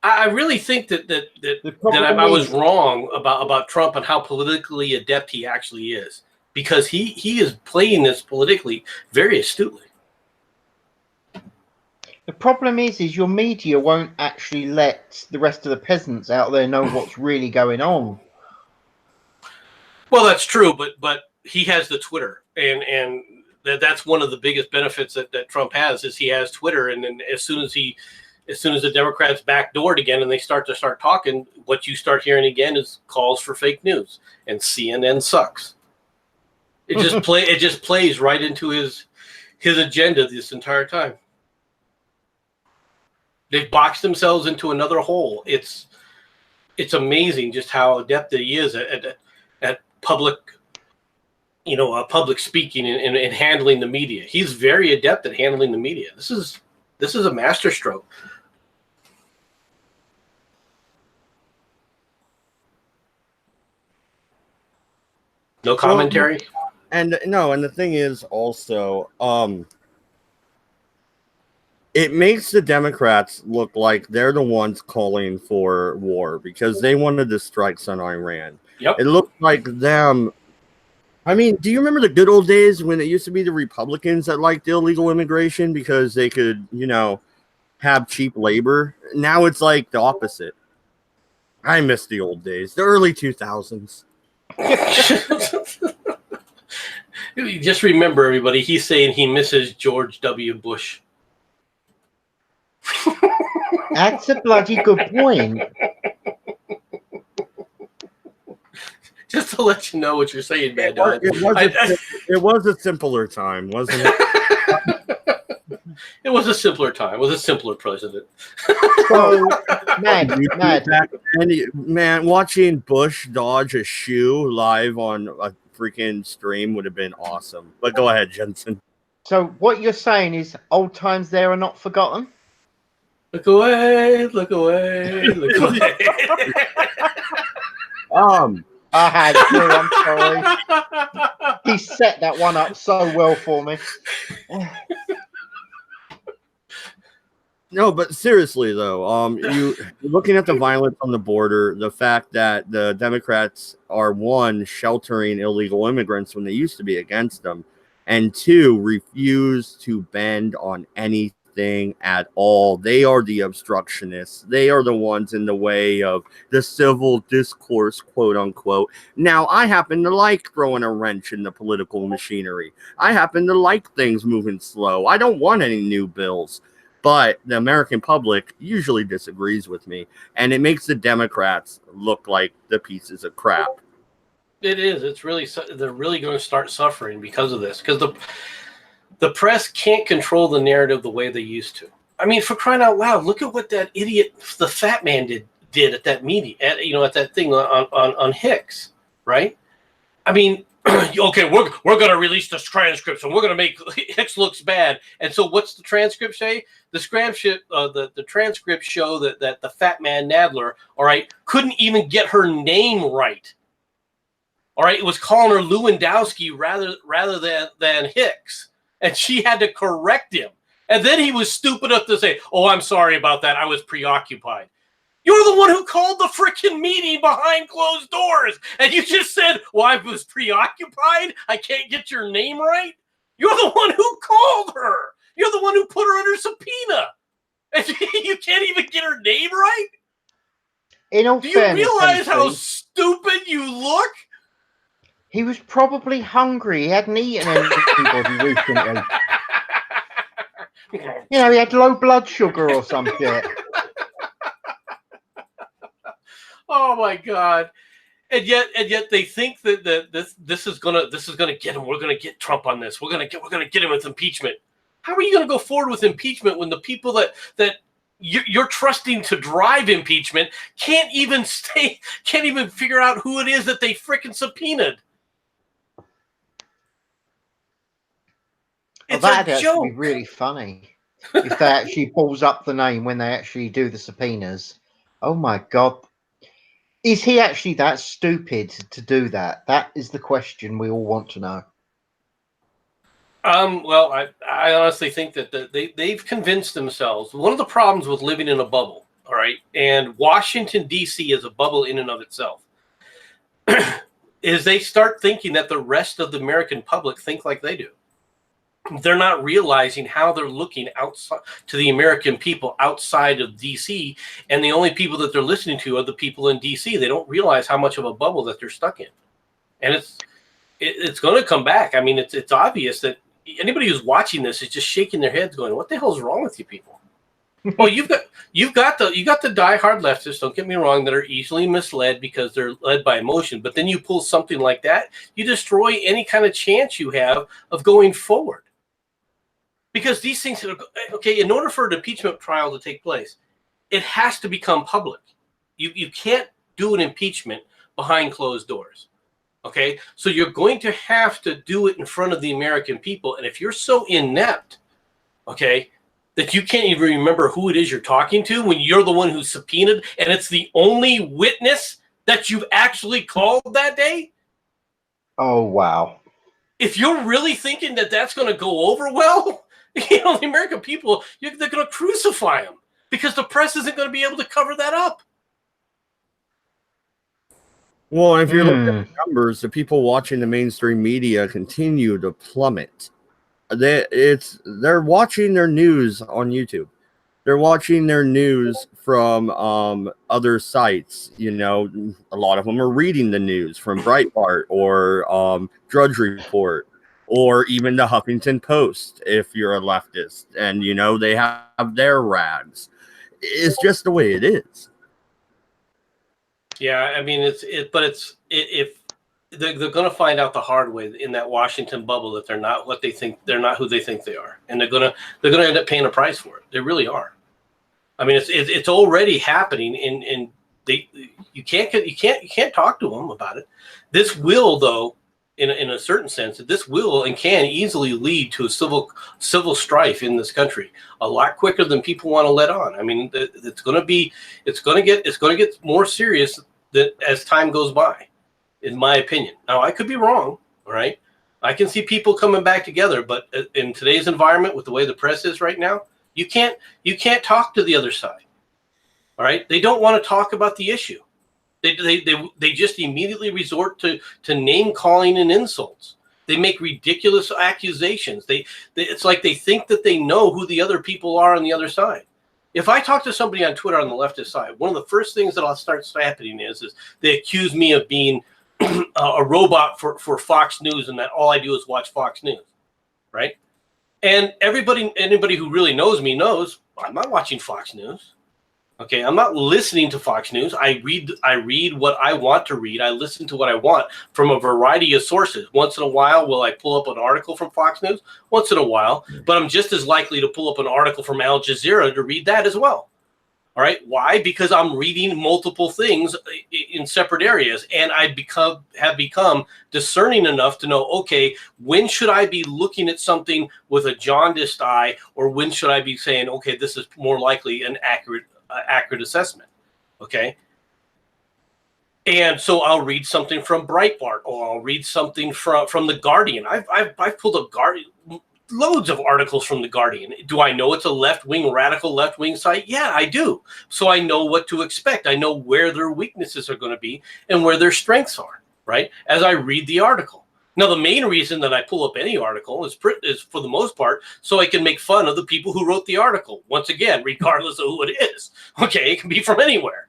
I really think that I was wrong about Trump and how politically adept he actually is, because he is playing this politically very astutely. The problem is your media won't actually let the rest of the peasants out there know what's really going on. Well, that's true, but he has the Twitter, and that's one of the biggest benefits that Trump has is he has Twitter, and then as soon as the Democrats backdoored again and they start talking, what you start hearing again is calls for fake news, and CNN sucks. It just plays right into his agenda this entire time. They've boxed themselves into another hole. It's amazing just how adept he is at public, public speaking and handling the media. He's very adept at handling the media. This is a masterstroke. No commentary. And the thing is also, it makes the Democrats look like they're the ones calling for war because they wanted to strikes on Iran. Yep. It looked like them. I mean, do you remember the good old days when it used to be the Republicans that liked illegal immigration because they could, have cheap labor? Now it's like the opposite. I miss the old days, the early 2000s. Just remember, everybody, he's saying he misses George W. Bush. That's a bloody good point. Just to let you know what you're saying, Mad Dog. It was a simpler time, wasn't it? It was a simpler time. It was a simpler president. So, mad. Man, watching Bush dodge a shoe live on a freaking stream would have been awesome. But go ahead, Jensen. So what you're saying is old times there are not forgotten? Look away, look away, look away. I had to, I'm sorry. He set that one up so well for me. No, but seriously though, you looking at the violence on the border, the fact that the Democrats are one, sheltering illegal immigrants when they used to be against them, and two, refuse to bend on anything at all. They are the obstructionists. They are the ones in the way of the civil discourse, quote unquote. Now, I happen to like throwing a wrench in the political machinery. I happen to like things moving slow. I don't want any new bills. But the American public usually disagrees with me, and it makes the Democrats look like the pieces of crap. It is. It's really, they're really going to start suffering because of this. Because the press can't control the narrative the way they used to. I mean, for crying out loud, look at what that idiot, the fat man, did at that meeting, at that thing on Hicks, right? I mean, okay, we're going to release this transcripts and we're going to make Hicks looks bad. And so, what's the transcript say? The transcript show that the fat man Nadler, all right, couldn't even get her name right. All right, it was calling her Lewandowski rather than Hicks, and she had to correct him. And then he was stupid enough to say, "Oh, I'm sorry about that. I was preoccupied." You're the one who called the freaking meeting behind closed doors, and you just said, "Well, I was preoccupied. I can't get your name right." You're the one who called her. You're the one who put her under subpoena, and you can't even get her name right. In all Do you fairness, realize how Casey, stupid you look? he was probably hungry. He hadn't eaten anybody recently. He had low blood sugar or some shit. Oh my God! And yet they think that this is gonna get him. We're gonna get Trump on this. We're gonna get him with impeachment. How are you gonna go forward with impeachment when the people that you're trusting to drive impeachment can't even figure out who it is that they freaking subpoenaed? It's That'd a actually joke. be really funny if they actually balls up the name when they actually do the subpoenas. Oh my God. Is he actually that stupid to do that? That is the question we all want to know. Well, I honestly think that they've convinced themselves. One of the problems with living in a bubble, all right, and Washington, D.C. is a bubble in and of itself, is they start thinking that the rest of the American public think like they do. They're not realizing how they're looking outside to the American people outside of D.C., and the only people that they're listening to are the people in D.C. They don't realize how much of a bubble that they're stuck in, and it's going to come back. I mean, it's obvious that anybody who's watching this is just shaking their heads, going, "What the hell is wrong with you people?" Well, you got the diehard leftists. Don't get me wrong, that are easily misled because they're led by emotion. But then you pull something like that, you destroy any kind of chance you have of going forward. Because these things are okay. In order for an impeachment trial to take place, it has to become public. You can't do an impeachment behind closed doors. Okay, so you're going to have to do it in front of the American people. And if you're so inept, okay, that you can't even remember who it is you're talking to when you're the one who's subpoenaed and it's the only witness that you've actually called that day. Oh, wow. If you're really thinking that that's going to go over well, the American people, they're going to crucify him because the press isn't going to be able to cover that up. Well, if you're looking at the numbers, the people watching the mainstream media continue to plummet. They're watching their news on YouTube. They're watching their news from other sites. A lot of them are reading the news from Breitbart or Drudge Report or even the Huffington Post if you're a leftist. And, they have their rags. It's just the way it is. Yeah, I mean, if they're going to find out the hard way in that Washington bubble that they're not what they think, they're not who they think they are, and they're gonna end up paying a price for it. They really are. I mean, it's already happening, and you can't talk to them about it. This will, though, in a certain sense, that this will and can easily lead to a civil strife in this country a lot quicker than people want to let on. I mean, it's going to get more serious as time goes by, in my opinion. Now, I could be wrong. All right, I can see people coming back together, but in today's environment, with the way the press is right now, you can't talk to the other side. All right, they don't want to talk about the issue. They just immediately resort to name calling and insults. They make ridiculous accusations. It's like they think that they know who the other people are on the other side. If I talk to somebody on Twitter on the leftist side, one of the first things that I'll start happening is they accuse me of being a robot for Fox News, and that all I do is watch Fox News, right? And anybody who really knows me knows I'm not watching Fox News. Okay, I'm not listening to Fox News. I read what I want to read. I listen to what I want from a variety of sources. Once in a while, will I pull up an article from Fox News? Once in a while, but I'm just as likely to pull up an article from Al Jazeera to read that as well. All right, why? Because I'm reading multiple things in separate areas, and I have become discerning enough to know, okay, when should I be looking at something with a jaundiced eye, or when should I be saying, okay, this is more likely an accurate assessment. Okay. And so I'll read something from Breitbart, or I'll read something from the Guardian. I've pulled up loads of articles from the Guardian. Do I know it's a radical left-wing site? Yeah, I do. So I know what to expect. I know where their weaknesses are going to be and where their strengths are, right? As I read the article. Now, the main reason that I pull up any article is for the most part so I can make fun of the people who wrote the article. Once again, regardless of who it is. Okay, it can be from anywhere.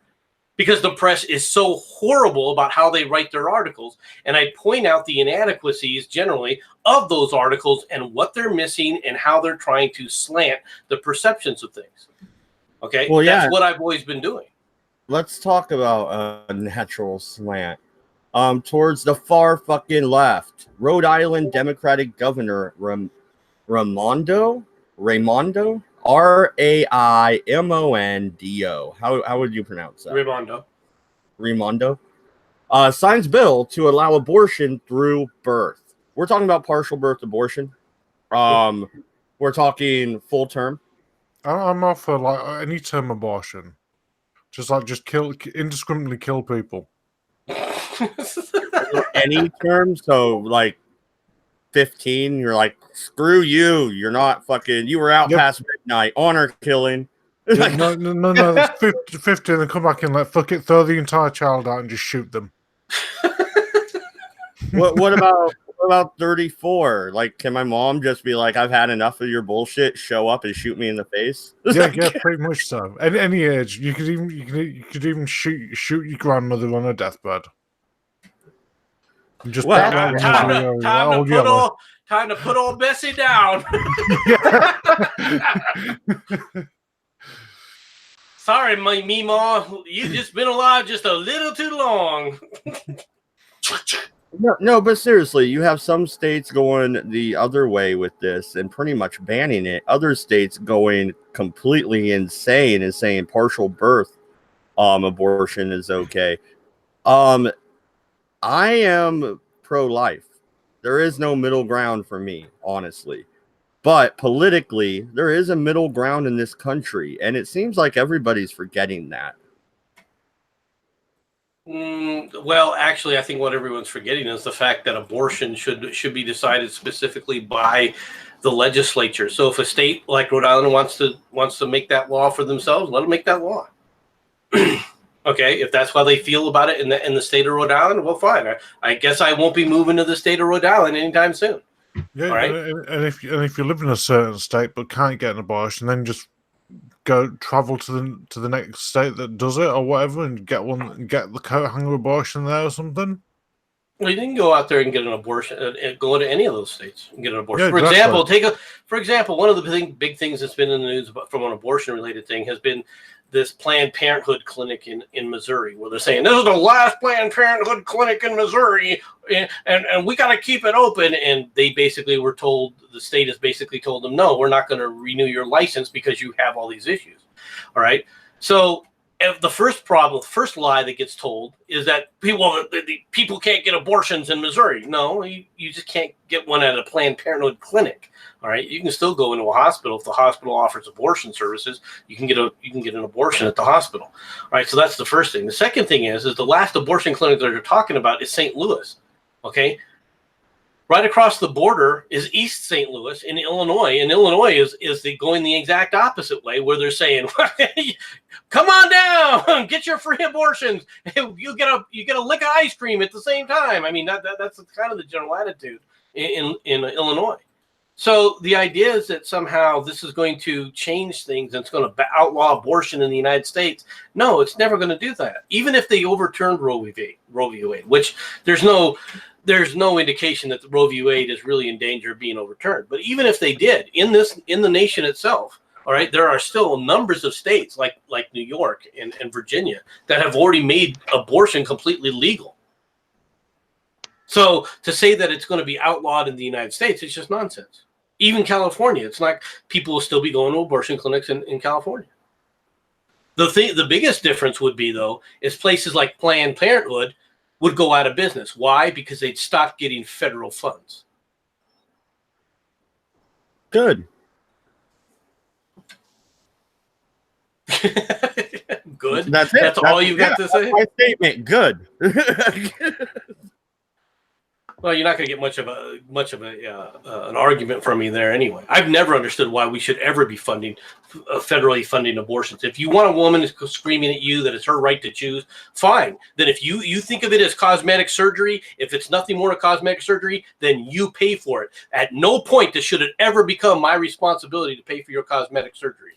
Because the press is so horrible about how they write their articles. And I point out the inadequacies generally of those articles and what they're missing and how they're trying to slant the perceptions of things. Okay, well, yeah. That's what I've always been doing. Let's talk about a natural slant. Towards the far fucking left, Rhode Island Democratic Governor Raimondo, Raimondo, How would you pronounce that? Raimondo. Signs bill to allow abortion through birth. We're talking about partial birth abortion. We're talking full term. I'm all for like any term abortion. Just indiscriminately kill people. Any term, so like 15, you're like, screw you, you're not fucking, you were out past midnight, honor killing. No, that's 50, and then come back and fuck it, throw the entire child out and just shoot them. What about 34? Like, can my mom just be like, I've had enough of your bullshit, show up and shoot me in the face? Yeah, pretty much so. At any age, you could even shoot your grandmother on her deathbed. Just time to put old Bessie down. Sorry, my Meemaw, you've just been alive just a little too long. No, but seriously, you have some states going the other way with this and pretty much banning it. Other states going completely insane and saying partial birth abortion is okay. I am pro-life. There is no middle ground for me, honestly. But politically, there is a middle ground in this country, and it seems like everybody's forgetting that. Well, actually, I think what everyone's forgetting is the fact that abortion should be decided specifically by the legislature. So if a state like Rhode Island wants to make that law for themselves, let them make that law. Okay, if that's how they feel about it in the state of Rhode Island, well, fine. I guess I won't be moving to the state of Rhode Island anytime soon. Yeah, all right? and if you live in a certain state but can't get an abortion, then just travel to the next state that does it or whatever, and get the coat hanger abortion there or something. Well, you can go out there and get an abortion, and go to any of those states and get an abortion. Yeah, For example, one of the big things that's been in the news from an abortion-related thing has been this Planned Parenthood clinic in Missouri, where they're saying, this is the last Planned Parenthood clinic in Missouri, and we got to keep it open. And they basically were told, the state has basically told them, no, we're not going to renew your license because you have all these issues. All right. So the first problem, the first lie that gets told is that people can't get abortions in Missouri. No, you just can't get one at a Planned Parenthood clinic. All right, you can still go into a hospital if the hospital offers abortion services. You can get an abortion at the hospital. All right, so that's the first thing. The second thing is the last abortion clinic that they're talking about is St. Louis. Okay. Right across the border is East St. Louis in Illinois, and Illinois is going the exact opposite way, where they're saying, "Come on down, get your free abortions. You get a lick of ice cream at the same time." I mean, that's kind of the general attitude in Illinois. So the idea is that somehow this is going to change things and it's going to outlaw abortion in the United States. No, it's never going to do that. Even if they overturned Roe v. Wade, which there's no indication that the Roe v. Wade is really in danger of being overturned. But even if they did, in the nation itself, all right, there are still numbers of states like New York and Virginia that have already made abortion completely legal. So to say that it's going to be outlawed in the United States, it's just nonsense. Even California, it's like people will still be going to abortion clinics in California. The biggest difference would be, though, is places like Planned Parenthood would go out of business. Why? Because they'd stop getting federal funds. Good. Good. That's it. That's all you've got to say. My statement. Good. Well, you're not going to get much of an argument from me there anyway. I've never understood why we should ever be federally funding abortions. If you want a woman screaming at you that it's her right to choose, fine. Then if you think of it as cosmetic surgery, if it's nothing more than cosmetic surgery, then you pay for it. At no point should it ever become my responsibility to pay for your cosmetic surgery.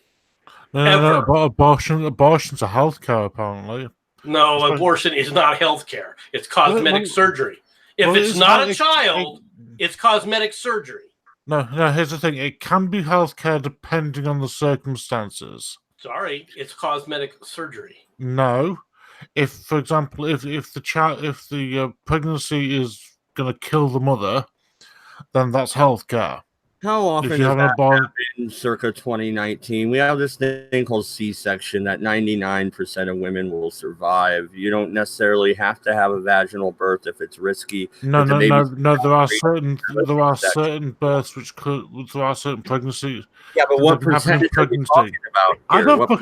No, but abortion's a healthcare, apparently. No, abortion is not healthcare. It's cosmetic surgery. If it's not a child, it's cosmetic surgery. No, here's the thing. It can be healthcare depending on the circumstances. Sorry, it's cosmetic surgery. No. If, for example, if the pregnancy is going to kill the mother, then that's healthcare. How often If you has have that happened circa 2019? We have this thing called C-section that 99% of women will survive. You don't necessarily have to have a vaginal birth if it's risky. No. There are certain births there are certain pregnancies. Yeah, but what percentage are you talking about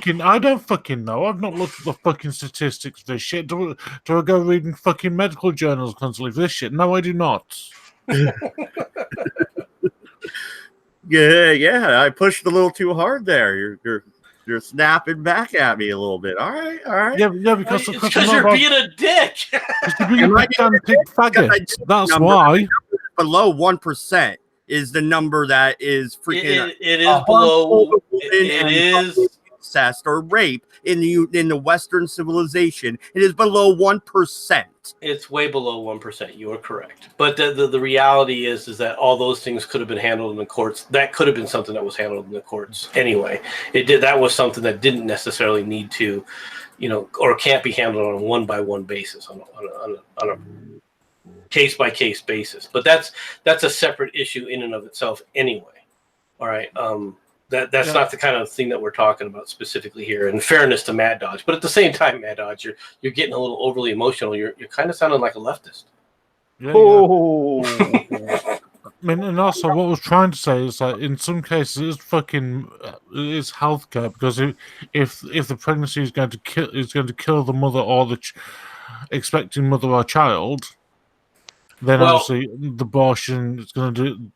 here? I don't fucking know. I've not looked at the fucking statistics of this shit. Do I go reading fucking medical journals constantly for this shit? No, I do not. Yeah, I pushed a little too hard there. You're snapping back at me a little bit. All right. Yeah, because you're being a dick. You're being a pedantic faggot. That's why. Below 1% is the number that is freaking. It is below. It is incest or rape in the Western civilization. It is below 1%. It's way below 1%. You are correct. But the reality is that all those things could have been handled in the courts. That could have been something that was handled in the courts anyway. That was something that didn't necessarily need to, or can't be handled on a one-by-one basis, on a case-by-case basis. But that's a separate issue in and of itself anyway. All right. That's not the kind of thing that we're talking about specifically here. In fairness to Mad Dodge, but at the same time, Mad Dodge, you're getting a little overly emotional. You're kind of sounding like a leftist. Yeah. I mean, and also what I was trying to say is that in some cases it is healthcare, because if the pregnancy is going to kill the mother or the expecting mother or child, then obviously the abortion is going to do.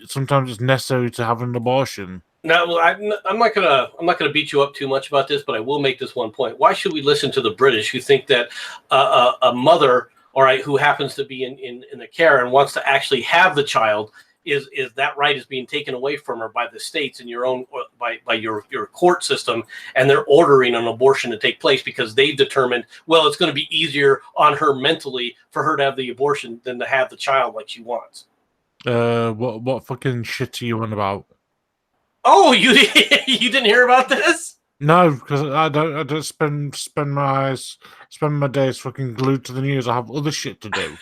Sometimes it's necessary to have an abortion. Now, I'm not gonna beat you up too much about this, but I will make this one point. Why should we listen to the British, who think that a mother, all right, who happens to be in the care and wants to actually have the child, is that right is being taken away from her by the states and by your court system, and they're ordering an abortion to take place because they've determined, well, it's going to be easier on her mentally for her to have the abortion than to have the child like she wants. What fucking shit are you on about? Oh, you didn't hear about this? No, because I don't spend my days fucking glued to the news. I have other shit to do.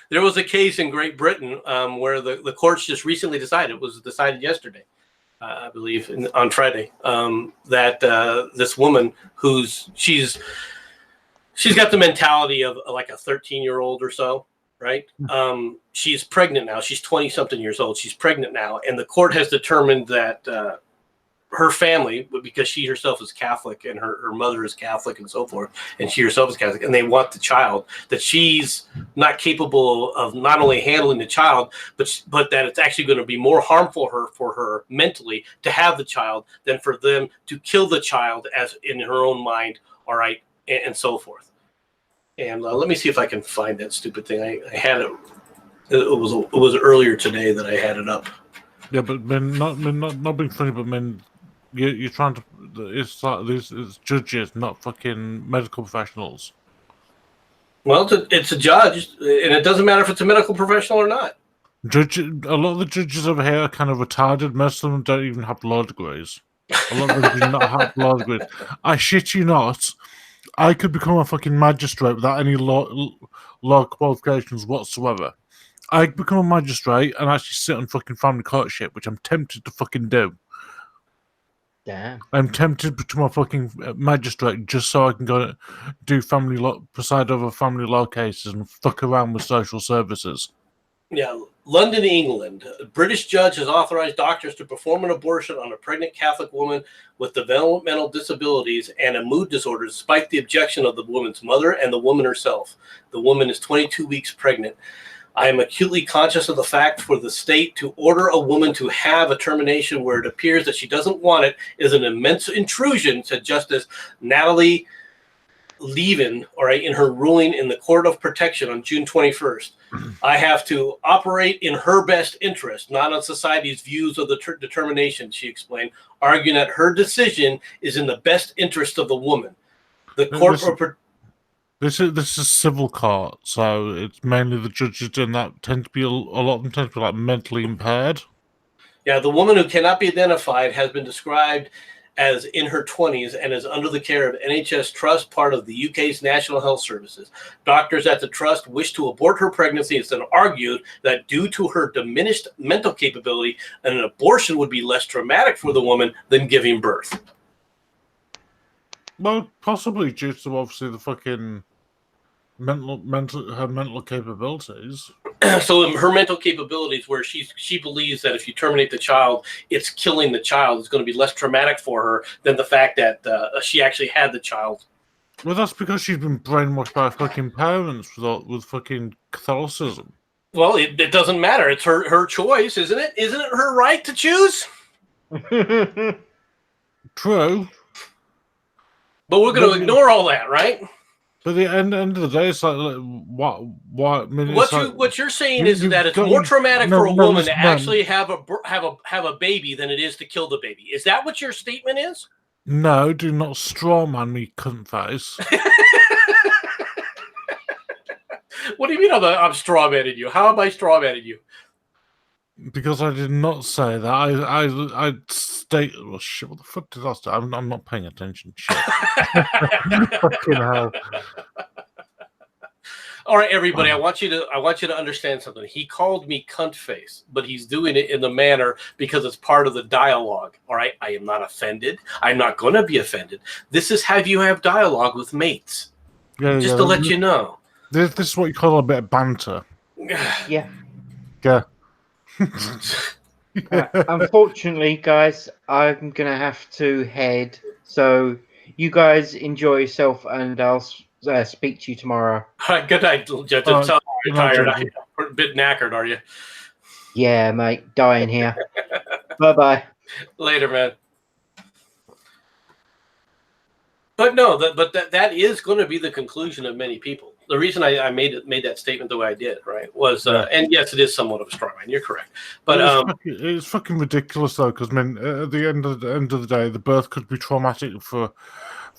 There was a case in Great Britain where the courts just recently decided, it was decided yesterday, I believe, on Friday, that this woman she's got the mentality of like a 13-year-old or so, right? She's pregnant now. She's 20-something years old. She's pregnant now, and the court has determined that her family, because she herself is Catholic and her mother is Catholic and so forth, and she herself is Catholic, and they want the child, that she's not capable of not only handling the child, but that it's actually going to be more harmful for her mentally to have the child than for them to kill the child, as in her own mind, all right, and so forth. And let me see if I can find that stupid thing. I had it. It was earlier today that I had it up. Yeah, but not being funny, but you're trying to. It's like it's judges, not fucking medical professionals. Well, it's a judge, and it doesn't matter if it's a medical professional or not. A lot of the judges over here are kind of retarded. Most of them don't even have law degrees. A lot of them do not have law degrees. I shit you not. I could become a fucking magistrate without any law qualifications whatsoever. I could become a magistrate and actually sit on fucking family courtship, which I'm tempted to fucking do. Damn. I'm tempted to become a fucking magistrate just so I can go do family law, preside over family law cases and fuck around with social services. Yeah, London, England. A British judge has authorized doctors to perform an abortion on a pregnant Catholic woman with developmental disabilities and a mood disorder, despite the objection of the woman's mother and the woman herself. The woman is 22 weeks pregnant. I am acutely conscious of the fact for the state to order a woman to have a termination where it appears that she doesn't want it is an immense intrusion, said Justice Natalie Levin, all right, in her ruling in the Court of Protection on June 21st. I have to operate in her best interest, not on society's views of the determination, she explained, arguing that her decision is in the best interest of the woman. The court... This is civil court, so it's mainly the judges doing that. Tend to be a lot of them tend to be like mentally impaired. Yeah, the woman, who cannot be identified, has been described as in her 20s and is under the care of NHS Trust, part of the UK's National Health Services. Doctors at the Trust wish to abort her pregnancy and then argued that due to her diminished mental capability, an abortion would be less traumatic for the woman than giving birth. Well, possibly due to obviously the fucking her mental capabilities. So her mental capabilities, where she believes that if you terminate the child, it's killing the child. It's going to be less traumatic for her than the fact that she actually had the child. Well, that's because she's been brainwashed by fucking parents with fucking Catholicism. Well, it doesn't matter. It's her choice, isn't it? Isn't it her right to choose? True. But we're going to ignore all that, right? But at the end of the day, it's like what? I mean, what you're saying is that it's more traumatic for a woman to actually have a baby than it is to kill the baby. Is that what your statement is? No, do not strawman me, cunt face. What do you mean I'm strawmanning you? How am I strawmanning you? Because I did not say that. I state. Well, shit. What the fuck did I say? I'm not paying attention. Shit. Fucking hell. All right, everybody. I want you to understand something. He called me cunt face, but he's doing it in the manner because it's part of the dialogue. All right. I am not offended. I'm not going to be offended. This is how you have dialogue with mates. Just to let you know. This is what you call a bit of banter. Yeah. Yeah. Unfortunately, guys, I'm gonna have to head. So you guys enjoy yourself, and I'll speak to you tomorrow. Good night, Judge. Sounds tired. You're a bit knackered, are you? Yeah, mate, dying here. Bye. Later, man. But no, that is going to be the conclusion of many people. The reason I made that statement the way I did, right, was and yes, it is somewhat of a straw man. You're correct, but it's fucking ridiculous though, because I mean, at the end of the day, the birth could be traumatic for,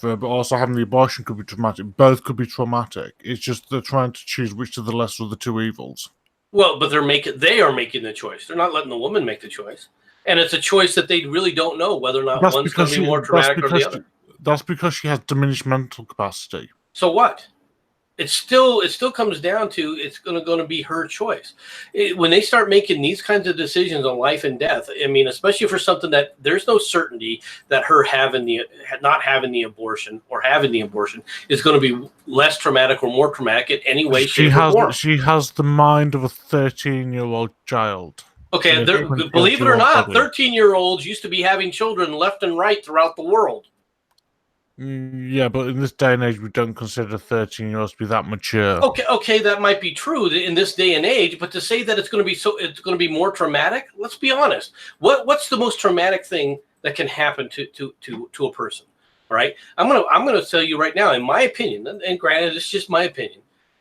but also having the abortion could be traumatic. Both could be traumatic. It's just they're trying to choose which of the lesser of the two evils. Well, but they are making the choice. They're not letting the woman make the choice, and it's a choice that they really don't know whether or not one's going to be more traumatic or the other. That's because she has diminished mental capacity. So what? it still comes down to it's going to be her choice. When they start making these kinds of decisions on life and death, I mean, especially for something that there's no certainty that her not having the abortion or having the abortion is going to be less traumatic or more traumatic in any way, shape, or form. She has the mind of a 13-year-old child. Okay, believe it or not, 13-year-olds used to be having children left and right throughout the world. Yeah, but in this day and age, we don't consider 13-year-olds to be that mature. Okay, that might be true in this day and age, but to say that it's going to be more traumatic, let's be honest. What's the most traumatic thing that can happen to a person? All right, I'm gonna tell you right now, in my opinion, and granted, it's just my opinion,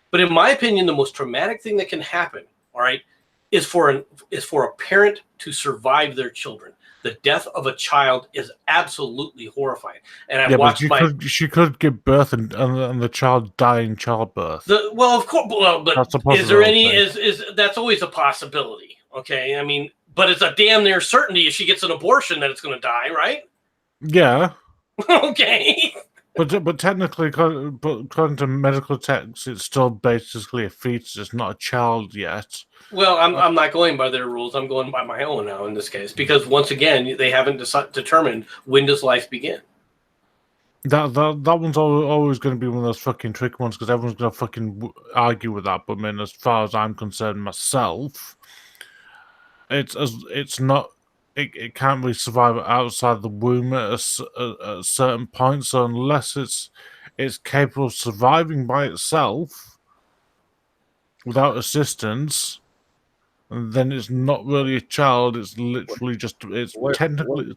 but in my opinion, the most traumatic thing that can happen, all right, is for a parent to survive their children. The death of a child is absolutely horrifying, and I've watched she could give birth and the child die in childbirth. Well, of course, but is there any? Is that's always a possibility? Okay, I mean, but it's a damn near certainty if she gets an abortion that it's going to die, right? Yeah. Okay. But technically, according to medical texts, it's still basically a fetus. It's not a child yet. Well, I'm not going by their rules. I'm going by my own now in this case because once again, they haven't determined when does life begin. That one's always going to be one of those fucking tricky ones because everyone's going to fucking argue with that. But I mean, as far as I'm concerned myself, it's not. It can't really survive outside the womb at a certain point. So unless it's capable of surviving by itself without assistance, then it's not really a child. It's literally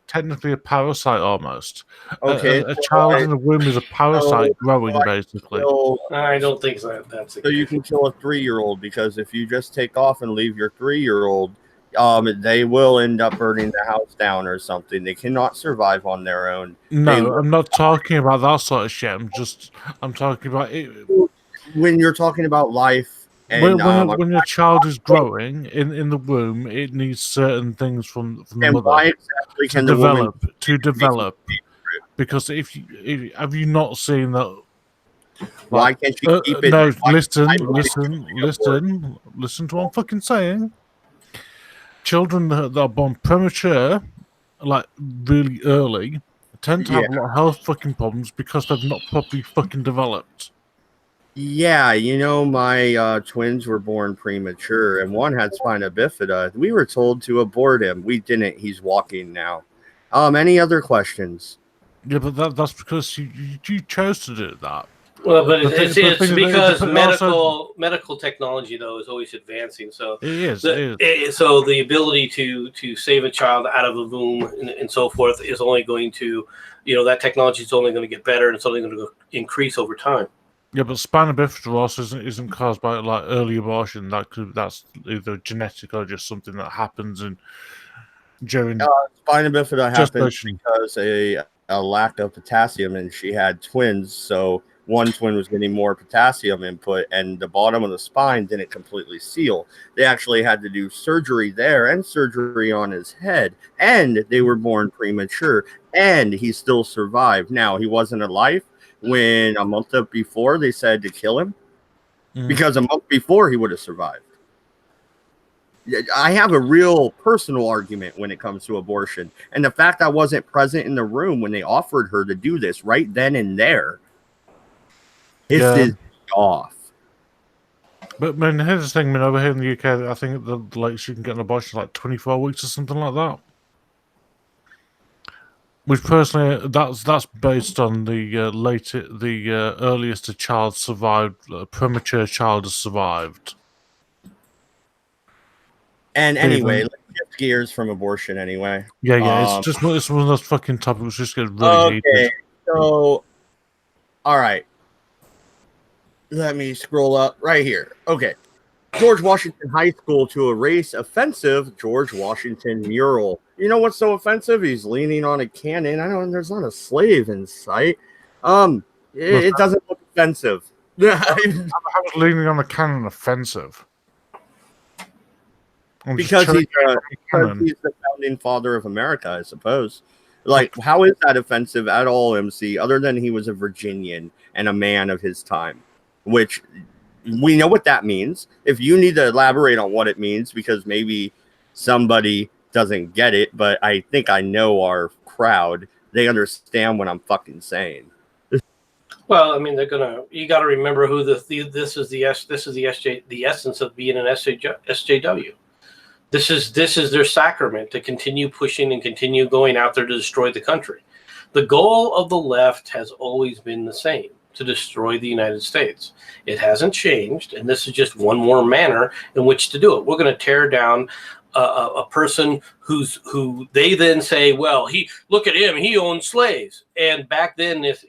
technically a parasite almost. Okay, a child in the womb is a parasite growing, basically. I don't think so. That's so you can kill a 3-year-old because if you just take off and leave your 3-year-old. They will end up burning the house down or something. They cannot survive on their own. No, I'm not talking about that sort of shit. I'm talking about it. When you're talking about life, and when your child is growing in the womb, it needs certain things from the mother why exactly can to develop. Because if have you not seen that? Why can't you keep it? No, listen to what I'm fucking saying. Children that are born premature, like really early, tend to have a lot of health fucking problems because they've not properly fucking developed. Yeah, my twins were born premature, and one had spina bifida. We were told to abort him. We didn't. He's walking now. Any other questions? Yeah, but that's because you chose to do that. Well, but it's because medical technology though is always advancing. So it is. So the ability to save a child out of the womb and so forth is only going to, that technology is only going to get better and it's only going to increase over time. Yeah, but spina bifida also isn't caused by like early abortion. That's either genetic or just something that happens during spina bifida happens because a lack of potassium, and she had twins, so one twin was getting more potassium input and the bottom of the spine didn't completely seal. They actually had to do surgery there and surgery on his head, and they were born premature, and he still survived. Now, he wasn't alive when a month before they said to kill him, because a month before he would have survived. I have a real personal argument when it comes to abortion, and the fact I wasn't present in the room when they offered her to do this right then and there, it's off. But here's the thing, over here in the UK, I think she can get an abortion like 24 weeks or something like that. Which personally, that's based on the earliest a child survived, a premature child has survived. And anyway, let's shift gears from abortion anyway. Yeah, it's one of those fucking topics just get really heated. So, all right. Let me scroll up right here. Okay. George Washington High School to erase offensive George Washington mural. You know what's so offensive? He's leaning on a cannon. There's not a slave in sight. It doesn't look offensive. How is leaning on a cannon offensive? Because he's the founding father of America, I suppose. Like, how is that offensive at all, MC, other than he was a Virginian and a man of his time? which we know what that means. If you need to elaborate on what it means, because maybe somebody doesn't get it, but I think I know our crowd. They understand what I'm fucking saying. Well, I mean, you got to remember who this is the essence of being an SJW. This is their sacrament to continue pushing and continue going out there to destroy the country. The goal of the left has always been the same, to destroy the United States. It hasn't changed, and this is just one more manner in which to do it. We're going to tear down a person who they then say, well, look at him, he owned slaves. And back then, if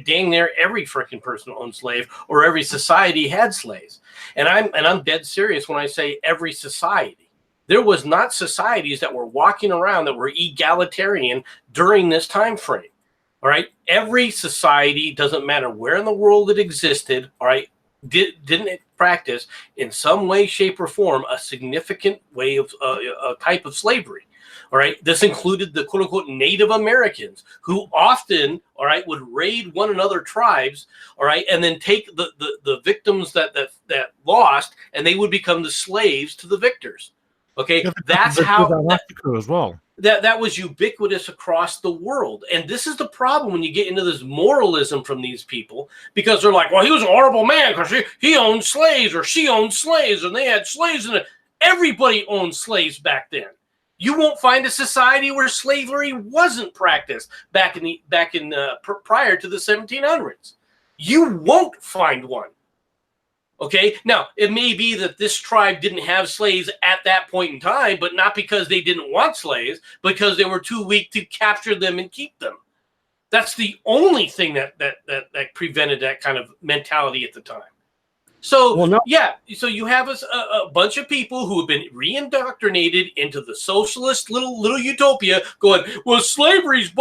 dang near every freaking person owned slave, or every society had slaves. And I'm dead serious when I say every society. There was not societies that were walking around that were egalitarian during this time frame. All right. Every society, doesn't matter where in the world it existed, all right, didn't it practice in some way, shape, or form a significant way of a type of slavery. All right. This included the quote unquote Native Americans, who often, all right, would raid one another tribes, all right, and then take the victims that lost, and they would become the slaves to the victors. Okay, Yeah, that's how Africa as well. That was ubiquitous across the world. And this is the problem when you get into this moralism from these people, because they're like, well, he was a horrible man because he owned slaves, or she owned slaves, and they had slaves in it. Everybody owned slaves back then. You won't find a society where slavery wasn't practiced back in prior to the 1700s. You won't find one. Okay, now it may be that this tribe didn't have slaves at that point in time, but not because they didn't want slaves, because they were too weak to capture them and keep them. That's the only thing that prevented that kind of mentality at the time. So so you have a bunch of people who have been reindoctrinated into the socialist little utopia, going, well, slavery's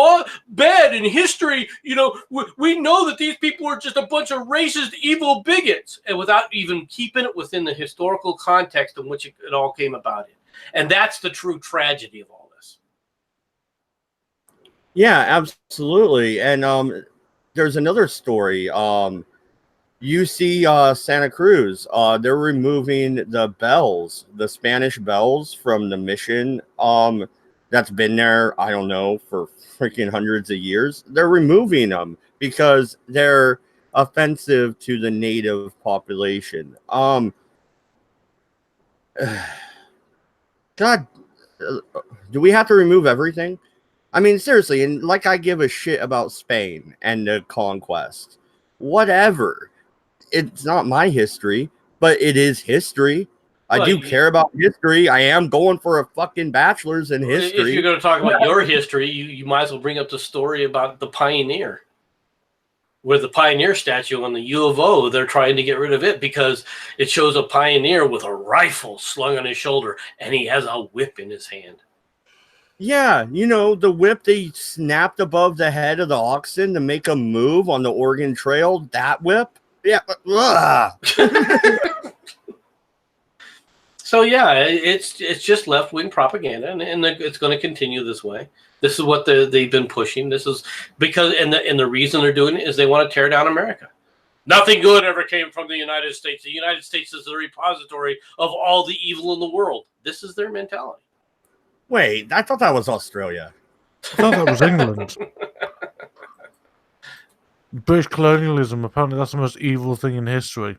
bad in history. You know, we know that these people are just a bunch of racist, evil bigots, and without even keeping it within the historical context in which it all came about in. And that's the true tragedy of all this. Yeah, absolutely. And there's another story. You see Santa Cruz, they're removing the bells, the Spanish bells from the mission that's been there, I don't know, for freaking hundreds of years. They're removing them because they're offensive to the native population. God, do we have to remove everything? I mean, seriously, and like I give a shit about Spain and the conquest. Whatever. It's not my history, but it is history. I do care about history. I am going for a fucking bachelor's in history. If you're going to talk about your history, you might as well bring up the story about the Pioneer, where the Pioneer statue on the U of O, they're trying to get rid of it because it shows a pioneer with a rifle slung on his shoulder, and he has a whip in his hand. Yeah, you know, the whip they snapped above the head of the oxen to make a move on the Oregon Trail, that whip? Yeah. So yeah, it's just left wing propaganda, and it's going to continue this way. This is what they've been pushing. This is because and the reason they're doing it is they want to tear down America. Nothing good ever came from the United States. The United States is the repository of all the evil in the world. This is their mentality. Wait, I thought that was Australia. I thought that was England. British colonialism, apparently that's the most evil thing in history.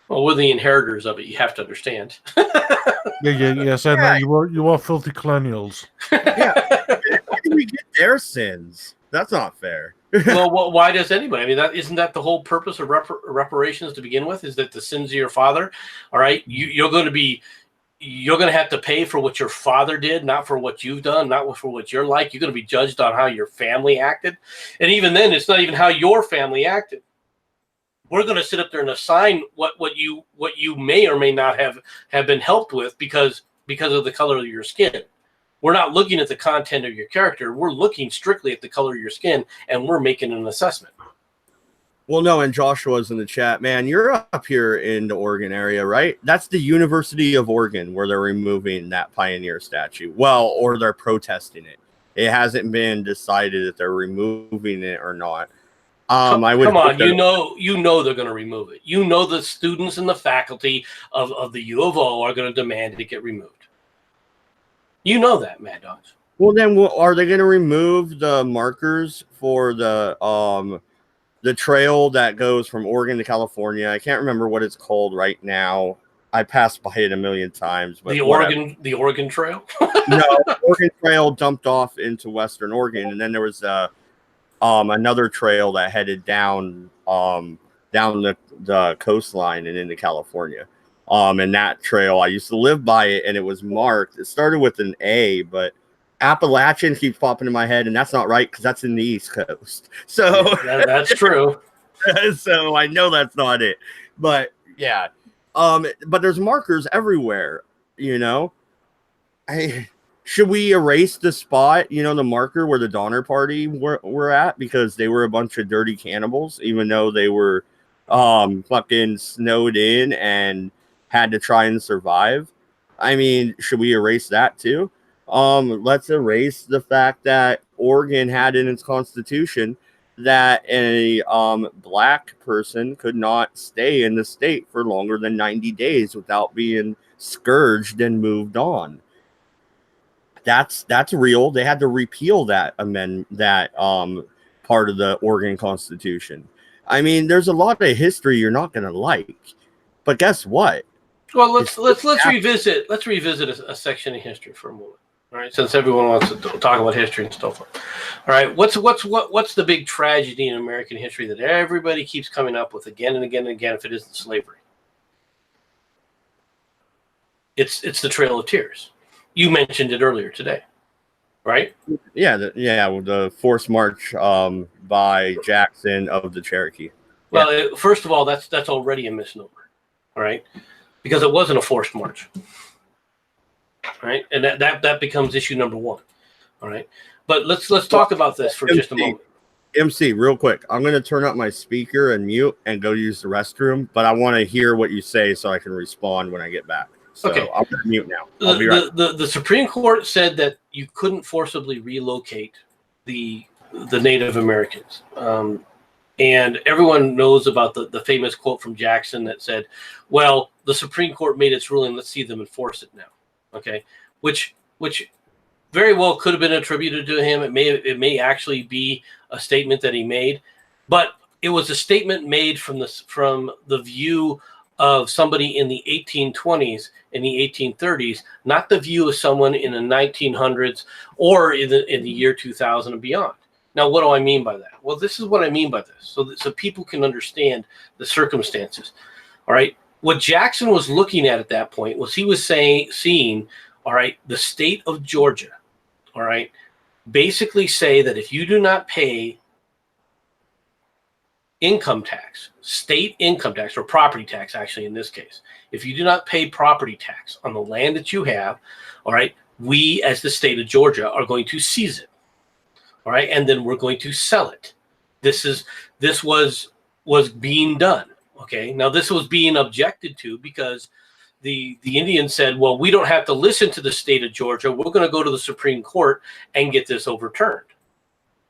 Well, we're the inheritors of it, you have to understand. Yeah, saying that you are filthy colonials. Yeah. Why do we get their sins? That's not fair. Well, why does anybody? I mean, isn't that the whole purpose of reparations to begin with? Is that the sins of your father? All right, you're going to have to pay for what your father did, not for what you've done, not for what you're like. You're going to be judged on how your family acted. And even then, it's not even how your family acted. We're going to sit up there and assign what you may or may not have been helped with because of the color of your skin. We're not looking at the content of your character. We're looking strictly at the color of your skin, and we're making an assessment. Well, no, and Joshua's in the chat. Man, you're up here in the Oregon area, right? That's the University of Oregon where they're removing that Pioneer statue. Well, or they're protesting it. It hasn't been decided if they're removing it or not. I would Come hope on, that- you know they're going to remove it. You know the students and the faculty of the U of O are going to demand it get removed. You know that, Mad Dogs. Well, then, are they going to remove the markers for the trail that goes from Oregon to California? I can't remember what it's called right now. I passed by it a million times. But The Oregon Trail. No, Oregon Trail dumped off into Western Oregon, and then there was another trail that headed down the coastline and into California. And that trail, I used to live by it, and it was marked. It started with an A, but Appalachian keeps popping in my head, and that's not right because that's in the East Coast. So that's true. So I know that's not it. But yeah. But there's markers everywhere, you know. Should we erase the spot, the marker where the Donner Party were at, because they were a bunch of dirty cannibals, even though they were fucking snowed in and had to try and survive? I mean, should we erase that too? Let's erase the fact that Oregon had in its constitution that a black person could not stay in the state for longer than 90 days without being scourged and moved on. That's real. They had to repeal that part of the Oregon Constitution. I mean, there's a lot of history you're not going to like, but guess what? Well, let's revisit a section of history for a moment. All right, since everyone wants to talk about history and stuff. All right, what's the big tragedy in American history that everybody keeps coming up with again and again and again? If it isn't slavery, it's the Trail of Tears. You mentioned it earlier today, right? Yeah, the forced march by Jackson of the Cherokee. Well, first of all, that's already a misnomer, all right, because it wasn't a forced march. Right, and that becomes issue number one. All right, but let's talk about this for just a moment. MC, real quick, I'm going to turn up my speaker and mute and go use the restroom, but I want to hear what you say so I can respond when I get back. So okay, I'm going to mute now. I'll be right back. The Supreme Court said that you couldn't forcibly relocate the Native Americans, and everyone knows about the famous quote from Jackson that said, "Well, the Supreme Court made its ruling. Let's see them enforce it now." Okay, which very well could have been attributed to him. It may actually be a statement that he made, but it was a statement made from the view of somebody in the 1820s and the 1830s, not the view of someone in the 1900s or in the year 2000 and beyond. Now, what do I mean by that? Well, this is what I mean by this, so people can understand the circumstances. All right. What Jackson was looking at that point was he was seeing, all right, the state of Georgia, all right, basically say that if you do not pay income tax, state income tax, or property tax, actually, in this case, if you do not pay property tax on the land that you have, all right, we as the state of Georgia are going to seize it, all right, and then we're going to sell it. This was being done. Okay, now this was being objected to because the Indians said, well, we don't have to listen to the state of Georgia. We're going to go to the Supreme Court and get this overturned.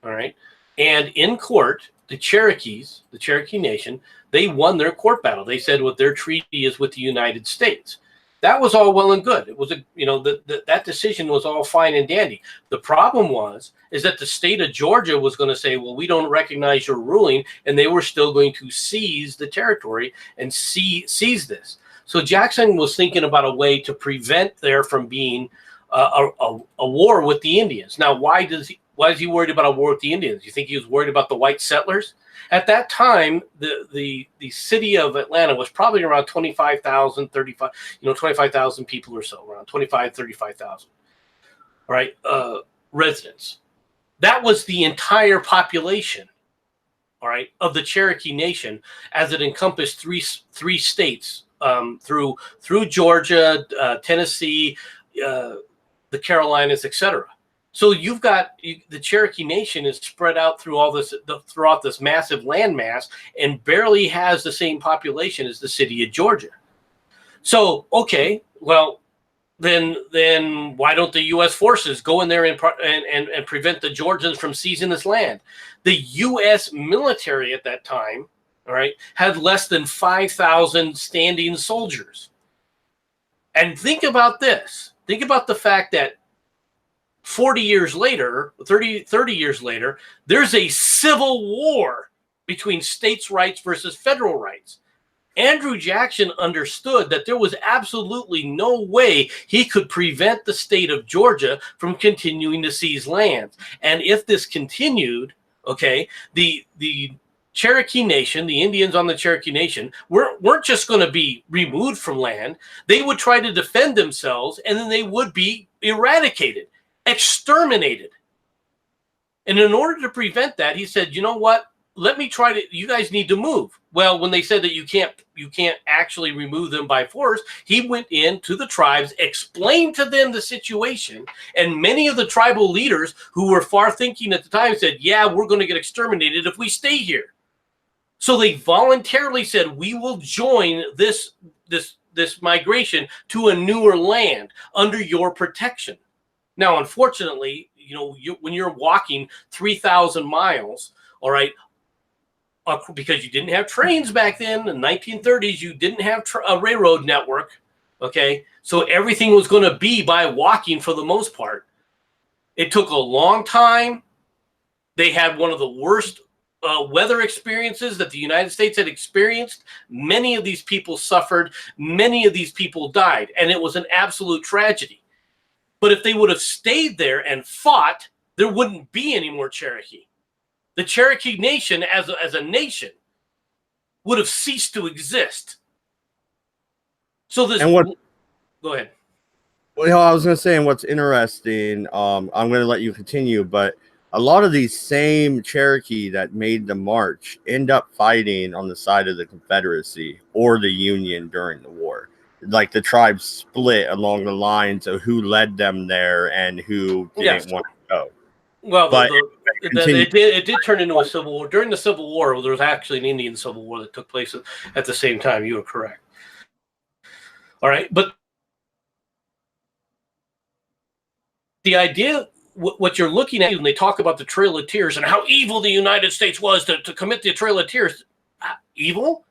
All right. And in court, the Cherokee Nation, they won their court battle. They said what their treaty is with the United States. That was all well and good. It was that decision was all fine and dandy. The problem is that the state of Georgia was going to say, well, we don't recognize your ruling, and they were still going to seize the territory and seize this. So Jackson was thinking about a way to prevent there from being a war with the Indians. Now, why is he worried about a war with the Indians? You think he was worried about the white settlers? At that time, the city of Atlanta was probably around 25,000 people or so, around 25, 35,000, right? Residents. That was the entire population, all right, of the Cherokee Nation, as it encompassed three states, through Georgia, Tennessee, the Carolinas, etc. So you've got the Cherokee Nation is spread out throughout this massive landmass and barely has the same population as the city of Georgia. So, okay, well, then why don't the U.S. forces go in there and prevent the Georgians from seizing this land? The U.S. military at that time, all right, had less than 5,000 standing soldiers. And think about this. Think about the fact that 40 years later, 30 years later, there's a civil war between states' rights versus federal rights. Andrew Jackson understood that there was absolutely no way he could prevent the state of Georgia from continuing to seize lands. And if this continued, okay, the Cherokee Nation, the Indians on the Cherokee Nation, weren't just going to be removed from land. They would try to defend themselves, and then they would be eradicated, exterminated. And in order to prevent that, he said, you know what? Let me try to, you guys need to move. Well, when they said that you can't actually remove them by force, he went into the tribes, explained to them the situation, and many of the tribal leaders who were far thinking at the time said, yeah, we're going to get exterminated if we stay here. So they voluntarily said, we will join this migration to a newer land under your protection. Now, unfortunately, when you're walking 3,000 miles, all right, because you didn't have trains back then in the 1930s, you didn't have a railroad network, okay? So everything was going to be by walking for the most part. It took a long time. They had one of the worst weather experiences that the United States had experienced. Many of these people suffered. Many of these people died, and it was an absolute tragedy. But if they would have stayed there and fought, there wouldn't be any more Cherokee. The Cherokee Nation as a nation would have ceased to exist. So this. Go ahead. Well, I was going to say, and what's interesting, I'm going to let you continue, but a lot of these same Cherokee that made the march end up fighting on the side of the Confederacy or the Union during the war. Like the tribes split along the lines of who led them there and who didn't want to go. Well, it did turn into a civil war. During the Civil War, there was actually an Indian Civil War that took place at the same time. You were correct. All right, but the idea, what you're looking at when they talk about the Trail of Tears and how evil the United States was to commit the Trail of Tears, evil?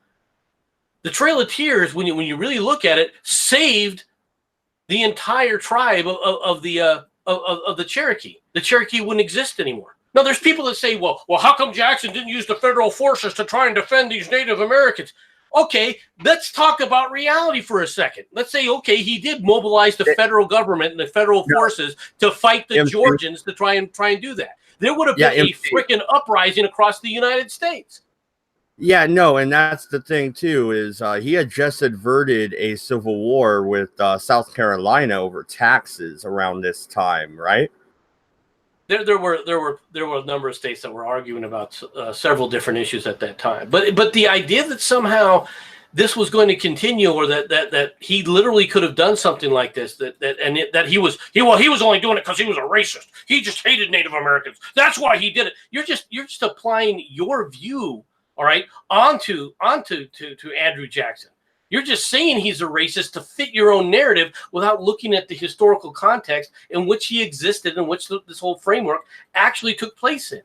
The Trail of Tears, when you really look at it, saved the entire tribe of the Cherokee. The Cherokee wouldn't exist anymore. Now, there's people that say, well, how come Jackson didn't use the federal forces to try and defend these Native Americans? Okay, let's talk about reality for a second. Let's say, okay, he did mobilize the federal government and the federal forces to fight the Georgians to try and do that. There would have been a freaking uprising across the United States. Yeah, no, and that's the thing too, is he had just averted a civil war with South Carolina over taxes around this time, right? There were a number of states that were arguing about several different issues at that time. But the idea that somehow this was going to continue, or that he literally could have done something like this, that he was only doing it because he was a racist. He just hated Native Americans. That's why he did it. You're just applying your view, all right, onto Andrew Jackson. You're just saying he's a racist to fit your own narrative without looking at the historical context in which he existed, in which this whole framework actually took place in.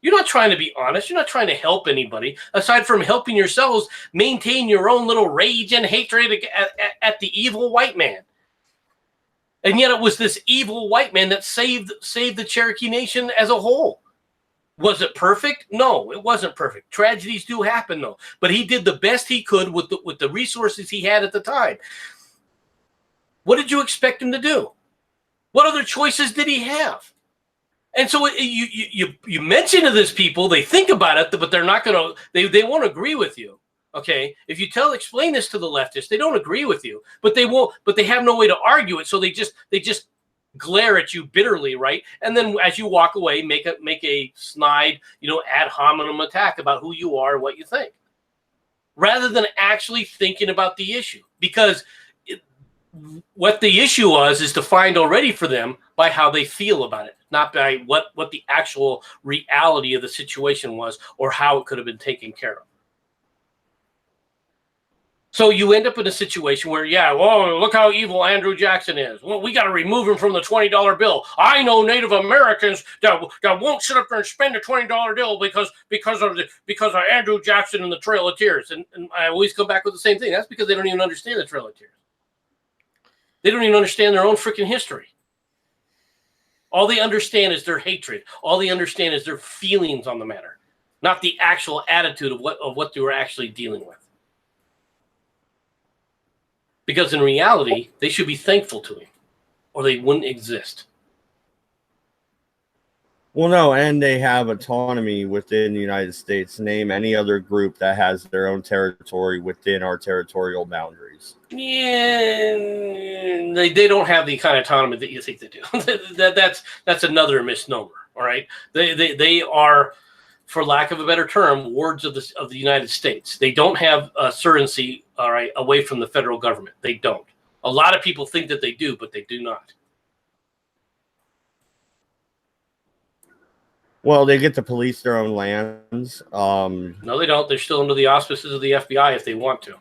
You're not trying to be honest. You're not trying to help anybody, aside from helping yourselves maintain your own little rage and hatred at the evil white man. And yet it was this evil white man that saved the Cherokee Nation as a whole. Was it perfect? No, it wasn't perfect. Tragedies do happen, though. But he did the best he could with the resources he had at the time. What did you expect him to do? What other choices did he have? And so you mention to these people, they think about it, but they're not going to. They won't agree with you. Okay, if you explain this to the leftists, they don't agree with you, but they won't. But they have no way to argue it, so they just glare at you bitterly, right? And then as you walk away, make a snide, ad hominem attack about who you are and what you think, rather than actually thinking about the issue. Because what the issue is defined already for them by how they feel about it, not by what the actual reality of the situation was or how it could have been taken care of. So you end up in a situation where, yeah, well, look how evil Andrew Jackson is. Well, we got to remove him from the $20 bill. I know Native Americans that won't sit up there and spend a $20 bill because of Andrew Jackson and the Trail of Tears. And I always go back with the same thing. That's because they don't even understand the Trail of Tears. They don't even understand their own freaking history. All they understand is their hatred. All they understand is their feelings on the matter, not the actual attitude of what they were actually dealing with. Because in reality, they should be thankful to him, or they wouldn't exist. Well, no, and they have autonomy within the United States. Name any other group that has their own territory within our territorial boundaries. Yeah, they don't have the kind of autonomy that you think they do. that's another misnomer. All right, they are, for lack of a better term, wards of the United States. They don't have a surrency, all right, away from the federal government. They don't. A lot of people think that they do, but they do not. Well, they get to police their own lands. No, they don't. They're still under the auspices of the FBI if they want to.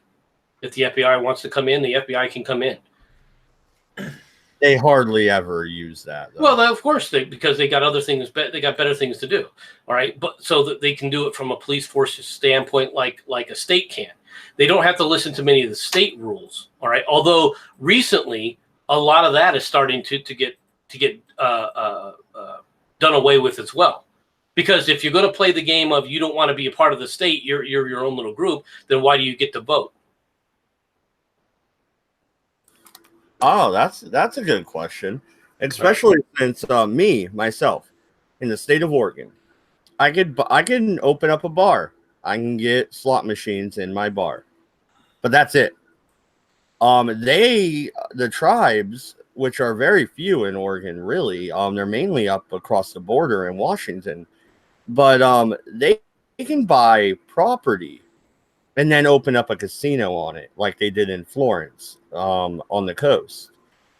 If the FBI wants to come in, the FBI can come in. They hardly ever use that, though. Well, of course, because they got other things. They got better things to do. All right, but so that they can do it from a police force standpoint, like a state can. They don't have to listen to many of the state rules. All right, although recently a lot of that is starting to get done away with as well. Because if you're going to play the game of you don't want to be a part of the state, you're your own little group, then why do you get to vote? Oh, that's a good question, especially since myself, in the state of Oregon, I can open up a bar. I can get slot machines in my bar, but that's it. The tribes, which are very few in Oregon, really, they're mainly up across the border in Washington, but they can buy property and then open up a casino on it, like they did in Florence, on the coast.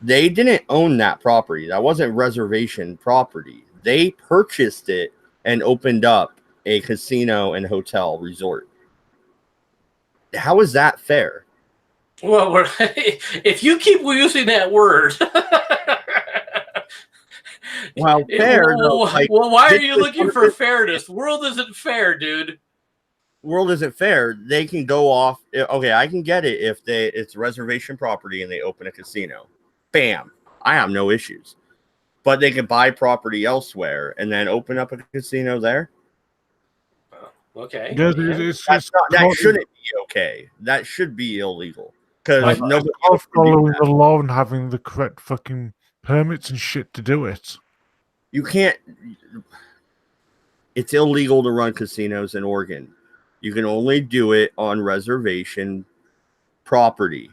They didn't own that property. That wasn't reservation property. They purchased it and opened up a casino and hotel resort. How is that fair? Well, if you keep using that word, well, fair. Well, why are you looking for fairness? The world isn't fair, dude. World isn't fair. They can go off. Okay, I can get it if it's reservation property and they open a casino. Bam, I have no issues. But they can buy property elsewhere and then open up a casino there. Okay. Yeah, that shouldn't be okay. That should be illegal because nobody following the law and having the correct fucking permits and shit to do it. You can't. It's illegal to run casinos in Oregon. You can only do it on reservation property.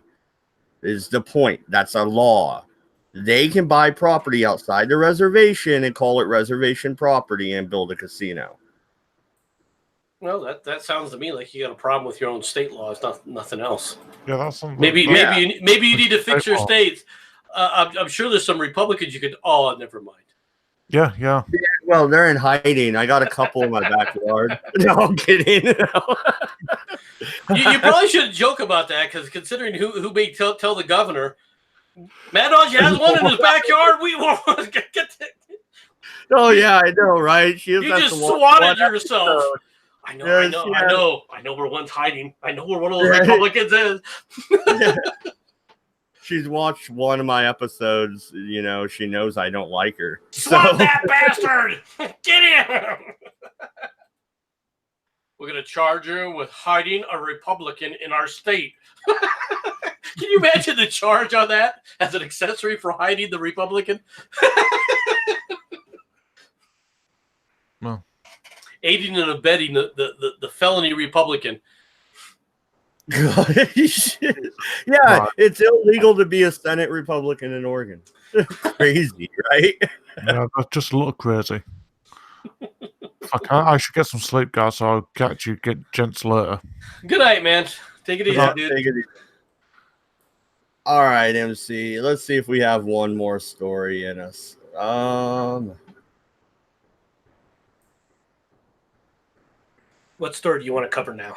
Is the point. That's a law. They can buy property outside the reservation and call it reservation property and build a casino. Well, that sounds to me like you got a problem with your own state laws, nothing else. Yeah, that's something. Maybe you need to fix your states. I'm sure there's some Republicans you could. Oh, never mind. Yeah. Well, they're in hiding. I got a couple in my backyard. No, I'm kidding. You probably shouldn't joke about that because considering who may tell the governor, Mad Dog has one in his backyard. We will get that. Oh yeah, I know, right? You just swatted yourself. I know where one's hiding. I know where one of those Republicans is. She's watched one of my episodes. You know, she knows I don't like her. Swat that bastard! Get him! We're going to charge her with hiding a Republican in our state. Can you imagine the charge on that as an accessory for hiding the Republican? No. Aiding and abetting the felony Republican. Yeah, it's illegal to be a Senate Republican in Oregon. Crazy, right? Yeah, that's just a little crazy. Fuck, I should get some sleep, guys, so I'll catch you gents later. Good night, man. Take it easy, dude. Take it easy. All right, MC. Let's see if we have one more story in us. What story do you want to cover now?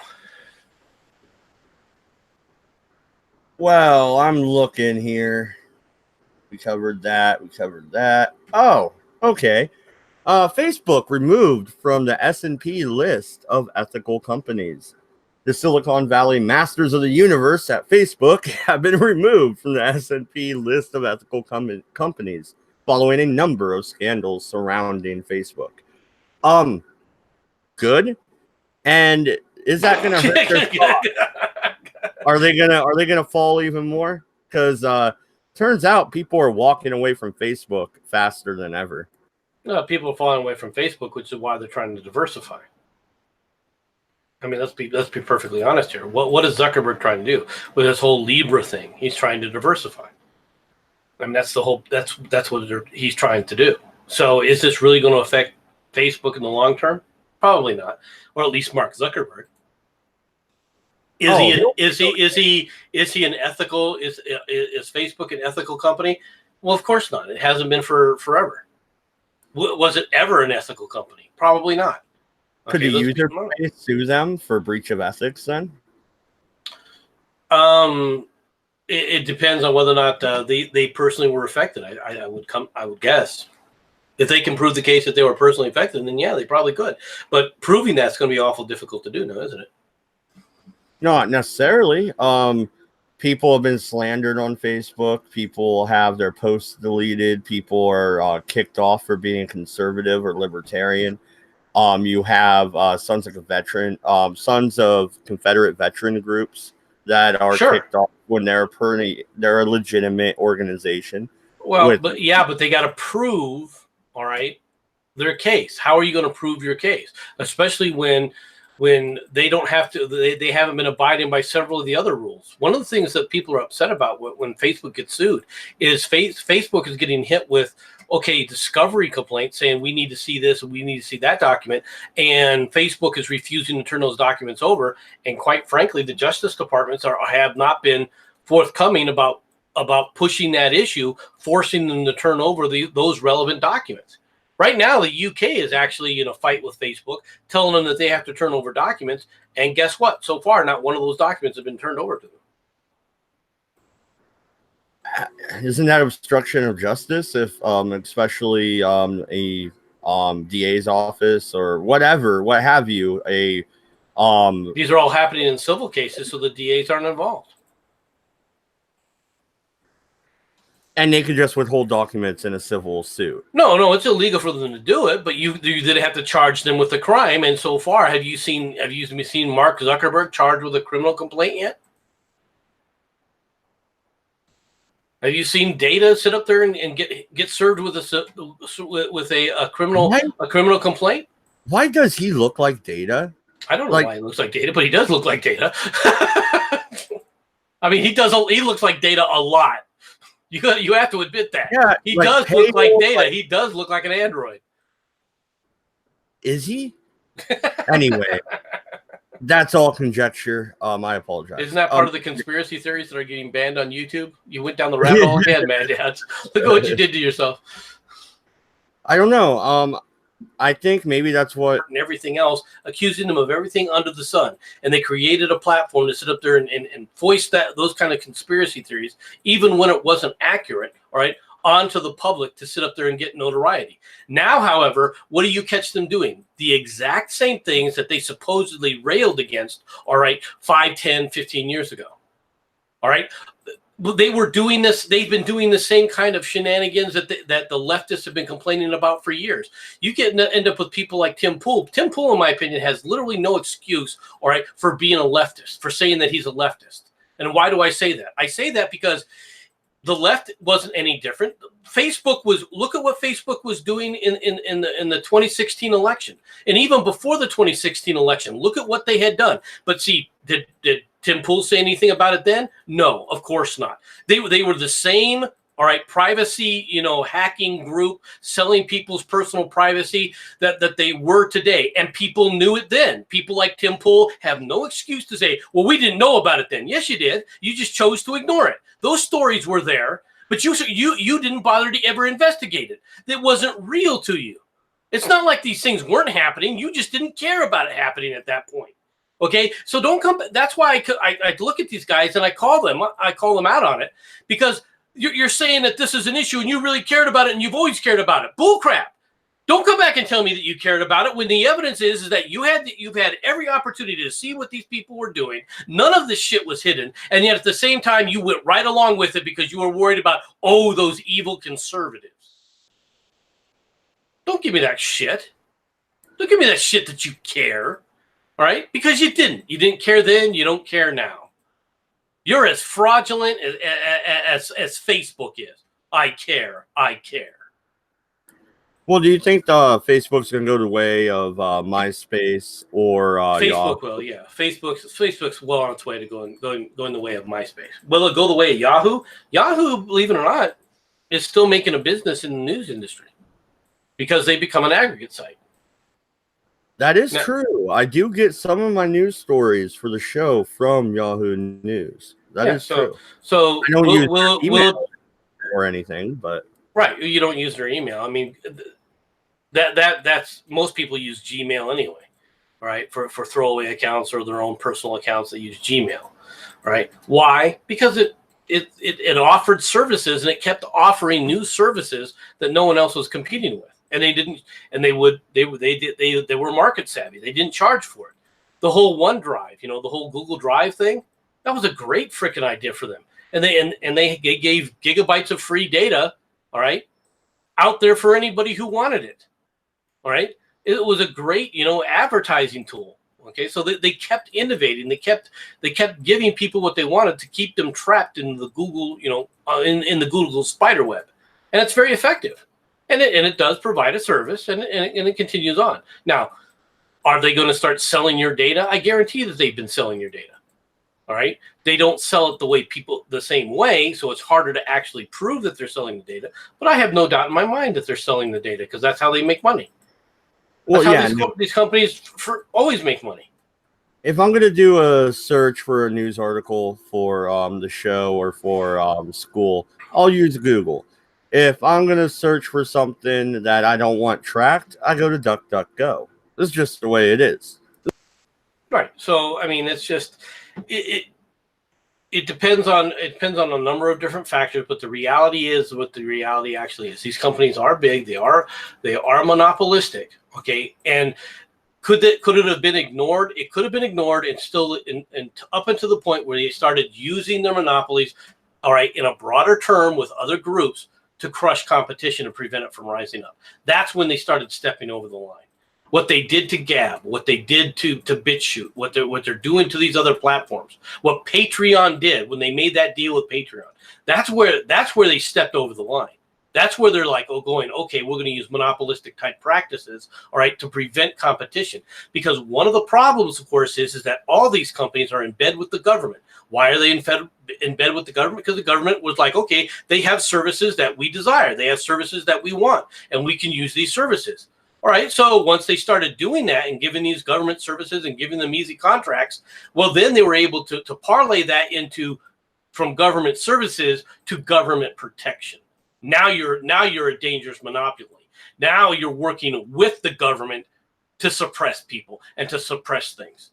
Well, I'm looking here. We covered that. Oh, okay. Facebook removed from the S&P list of ethical companies. The Silicon Valley masters of the universe at Facebook have been removed from the S&P list of ethical companies following a number of scandals surrounding Facebook. Good. And is that going to hurt their stock? Are they gonna fall even more? Because turns out people are walking away from Facebook faster than ever. No, people are falling away from Facebook, which is why they're trying to diversify. I mean, let's be perfectly honest here. What is Zuckerberg trying to do with this whole Libra thing? He's trying to diversify. I mean, that's what he's trying to do. So, is this really going to affect Facebook in the long term? Probably not, or at least Mark Zuckerberg. Is he an ethical? Is Facebook an ethical company? Well, of course not. It hasn't been for forever. Was it ever an ethical company? Probably not. Could the user base sue them for breach of ethics then? It depends on whether or not they personally were affected. I would guess. If they can prove the case that they were personally affected, then yeah, they probably could. But proving that's going to be awful difficult to do now, isn't it? Not necessarily. People have been slandered on Facebook. People have their posts deleted. People are kicked off for being conservative or libertarian. You have sons of Confederate veteran groups that are kicked off when they're a legitimate organization. Well, but they got to prove, all right, their case. How are you going to prove your case, especially when they don't have to? They haven't been abiding by several of the other rules. One of the things that people are upset about when Facebook gets sued is Facebook is getting hit with discovery complaints saying we need to see this and we need to see that document, and Facebook is refusing to turn those documents over. And quite frankly, the Justice Departments have not been forthcoming about pushing that issue, forcing them to turn over those relevant documents. Right now, the UK is actually in a fight with Facebook, telling them that they have to turn over documents. And guess what? So far, not one of those documents have been turned over to them. Isn't that obstruction of justice? If especially a DA's office or whatever, what have you, these are all happening in civil cases, so the DAs aren't involved. And they could just withhold documents in a civil suit. No, it's illegal for them to do it, but you did have to charge them with a crime. And so far, have you seen Mark Zuckerberg charged with a criminal complaint yet? Have you seen Data sit up there and get served with a criminal complaint? Why does he look like Data? I don't know why he looks like Data, but he does look like Data. I mean, he looks like Data a lot. You have to admit that. Yeah, he does look like Data. He does look like an android. Is he? Anyway, that's all conjecture. I apologize. Isn't that part of the conspiracy theories that are getting banned on YouTube? You went down the rabbit hole again, man. Dad. Look at what you did to yourself. I don't know. I think maybe that's what... And everything else, accusing them of everything under the sun. And they created a platform to sit up there and voice those kind of conspiracy theories, even when it wasn't accurate, all right, onto the public to sit up there and get notoriety. Now, however, what do you catch them doing? The exact same things that they supposedly railed against, all right, 5, 10, 15 years ago. All right? They were doing this. They've been doing the same kind of shenanigans that the leftists have been complaining about for years. You end up with people like Tim Pool. Tim Pool, in my opinion, has literally no excuse, all right, for being a leftist, for saying that he's a leftist. And why do I say that? I say that because the left wasn't any different. Look at what Facebook was doing in the 2016 election. And even before the 2016 election, look at what they had done. But see, did Tim Pool say anything about it then? No, of course not. They were the same, all right, privacy, hacking group selling people's personal privacy that they were today. And people knew it then. People like Tim Pool have no excuse to say, well, we didn't know about it then. Yes, you did. You just chose to ignore it. Those stories were there, but you didn't bother to ever investigate it. It wasn't real to you. It's not like these things weren't happening. You just didn't care about it happening at that point. Okay, so don't come. That's why I look at these guys and I call them out on it, because you're saying that this is an issue and you really cared about it and you've always cared about it. Bull crap. Don't come back and tell me that you cared about it when the evidence is that you've had every opportunity to see what these people were doing. None of this shit was hidden, and yet at the same time you went right along with it because you were worried about those evil conservatives. Don't give me that shit. Don't give me that shit that you care. All right? Because you didn't. You didn't care then. You don't care now. You're as fraudulent as Facebook is. I care. I care. Well, do you think Facebook's going to go the way of MySpace or Facebook will, yeah. Facebook's well on its way to going the way of MySpace. Will it go the way of Yahoo? Yahoo, believe it or not, is still making a business in the news industry because they become an aggregate site. That is true. I do get some of my news stories for the show from Yahoo News. That is true. So I don't use email or anything, but right, you don't use their email. I mean, that's most people use Gmail anyway, right? For throwaway accounts or their own personal accounts that use Gmail, right? Why? Because it offered services and it kept offering new services that no one else was competing with. And they didn't, and they were market savvy. They didn't charge for it. The whole OneDrive, the whole Google Drive thing, that was a great freaking idea for them. And they gave gigabytes of free data, all right, out there for anybody who wanted it. All right. It was a great, advertising tool. Okay. So they kept innovating. They kept giving people what they wanted to keep them trapped in the Google, in the Google spider web. And it's very effective. And it does provide a service, and it continues on. Now, are they going to start selling your data? I guarantee that they've been selling your data. All right. They don't sell it the same way, so it's harder to actually prove that they're selling the data. But I have no doubt in my mind that they're selling the data because that's how they make money. That's how these companies always make money. If I'm going to do a search for a news article for the show or for school, I'll use Google. If I'm going to search for something that I don't want tracked, I go to DuckDuckGo. This is just the way it is. Right. So, I mean, it's just it depends on a number of different factors, but the reality is what the reality actually is. These companies are big. They are monopolistic. Okay. And could it have been ignored? It could have been ignored and still up until the point where they started using their monopolies, all right, in a broader term with other groups to crush competition and prevent it from rising up. That's when they started stepping over the line. What they did to Gab, what they did to BitChute, what they're doing to these other platforms, what Patreon did when they made that deal with Patreon. That's where they stepped over the line. That's where they're like, we're going to use monopolistic type practices, all right, to prevent competition. Because one of the problems, of course, is that all these companies are in bed with the government. Why are they in bed with the government? Because the government was like, okay, they have services that we desire. They have services that we want, and we can use these services. All right, so once they started doing that and giving these government services and giving them easy contracts, well, then they were able to parlay that into from government services to government protection. Now you're a dangerous monopoly. Now you're working with the government to suppress people and to suppress things.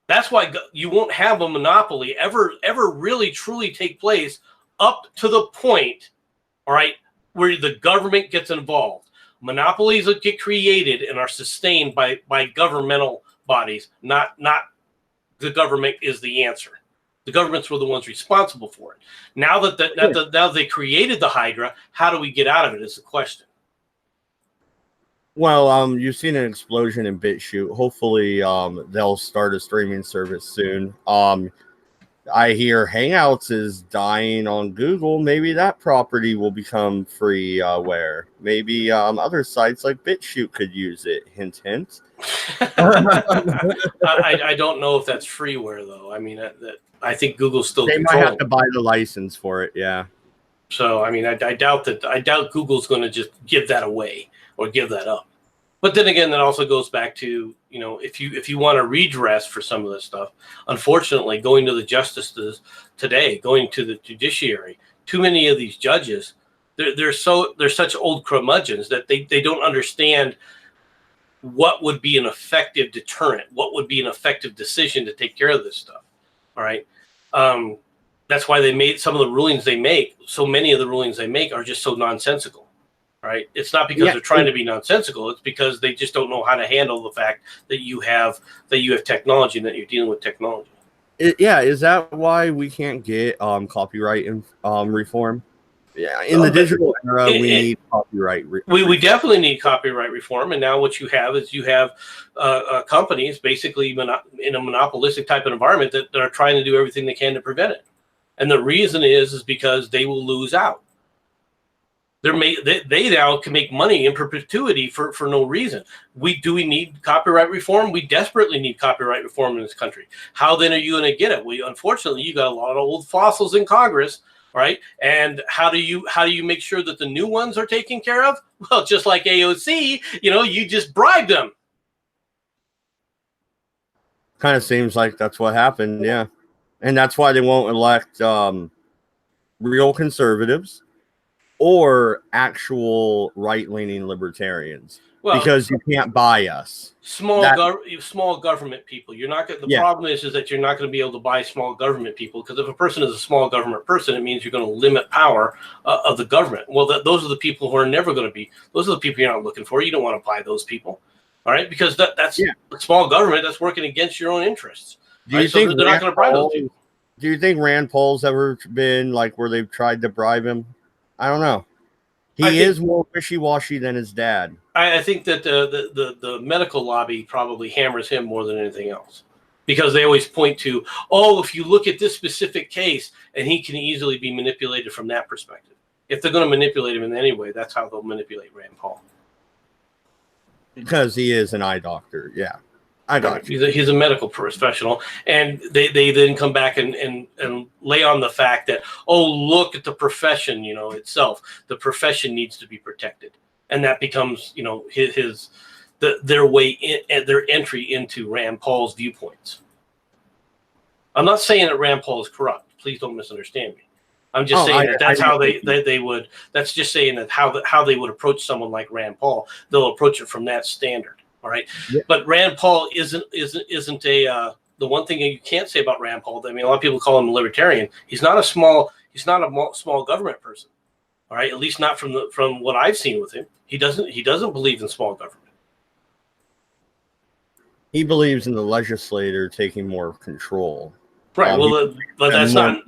That's why you won't have a monopoly ever really truly take place up to the point, all right, where the government gets involved. Monopolies that get created and are sustained by governmental bodies, not the government is the answer. The governments were the ones responsible for it. Now that they created the Hydra, how do we get out of it is the question. Well, you've seen an explosion in BitChute. Hopefully, they'll start a streaming service soon. I hear Hangouts is dying on Google. Maybe that property will become freeware. Maybe other sites like BitChute could use it. Hint, hint. I don't know if that's freeware though. I mean, I think Google's still. They might have to buy the license for it. Yeah. So I mean, I doubt Google's going to just give that away or give that up. But then again, that also goes back to, if you want to redress for some of this stuff, unfortunately, going to the justices today, going to the judiciary, too many of these judges, they're such old curmudgeons that they don't understand what would be an effective deterrent, what would be an effective decision to take care of this stuff. All right. That's why they made some of the rulings they make. So many of the rulings they make are just so nonsensical. Right. It's not because they're trying to be nonsensical. It's because they just don't know how to handle the fact that you have technology and that you're dealing with technology. Is that why we can't get copyright reform? Yeah, in the digital era, we need copyright. We definitely need copyright reform, and now what you have is companies basically in a monopolistic type of environment that are trying to do everything they can to prevent it. And the reason is because they will lose out. They now can make money in perpetuity for no reason. We need copyright reform? We desperately need copyright reform in this country. How then are you going to get it? Unfortunately, you got a lot of old fossils in Congress. Right. And how do you make sure that the new ones are taken care of? Well, just like AOC, you just bribe them. Kind of seems like that's what happened. Yeah. And that's why they won't elect real conservatives or actual right-leaning libertarians. Well, because you can't buy us. Small government people. You're not going. The problem is that you're not going to be able to buy small government people, because if a person is a small government person, it means you're going to limit power of the government. Well, those are the people who are never going to be. Those are the people you're not looking for. You don't want to buy those people, all right? Because that's small government that's working against your own interests. Do you think they're not going to bribe those people? Do you think Rand Paul's ever been like where they've tried to bribe him? I don't know. He is more wishy-washy than his dad. I think that the medical lobby probably hammers him more than anything else, because they always point to, if you look at this specific case, and he can easily be manipulated from that perspective. If they're going to manipulate him in any way, that's how they'll manipulate Rand Paul. Because he is an eye doctor, yeah. I got you. He's a medical professional, and they then come back and lay on the fact that, look at the profession, itself. The profession needs to be protected, and that becomes, their way in, their entry into Rand Paul's viewpoints. I'm not saying that Rand Paul is corrupt. Please don't misunderstand me. I'm just saying that's how they would. That's just saying that how they would approach someone like Rand Paul. They'll approach it from that standard. All right. Yeah. But Rand Paul isn't the one thing you can't say about Rand Paul. I mean, a lot of people call him a libertarian. He's not a small government person. All right. At least not from what I've seen with him. He doesn't believe in small government. He believes in the legislator taking more control. Right. But that's not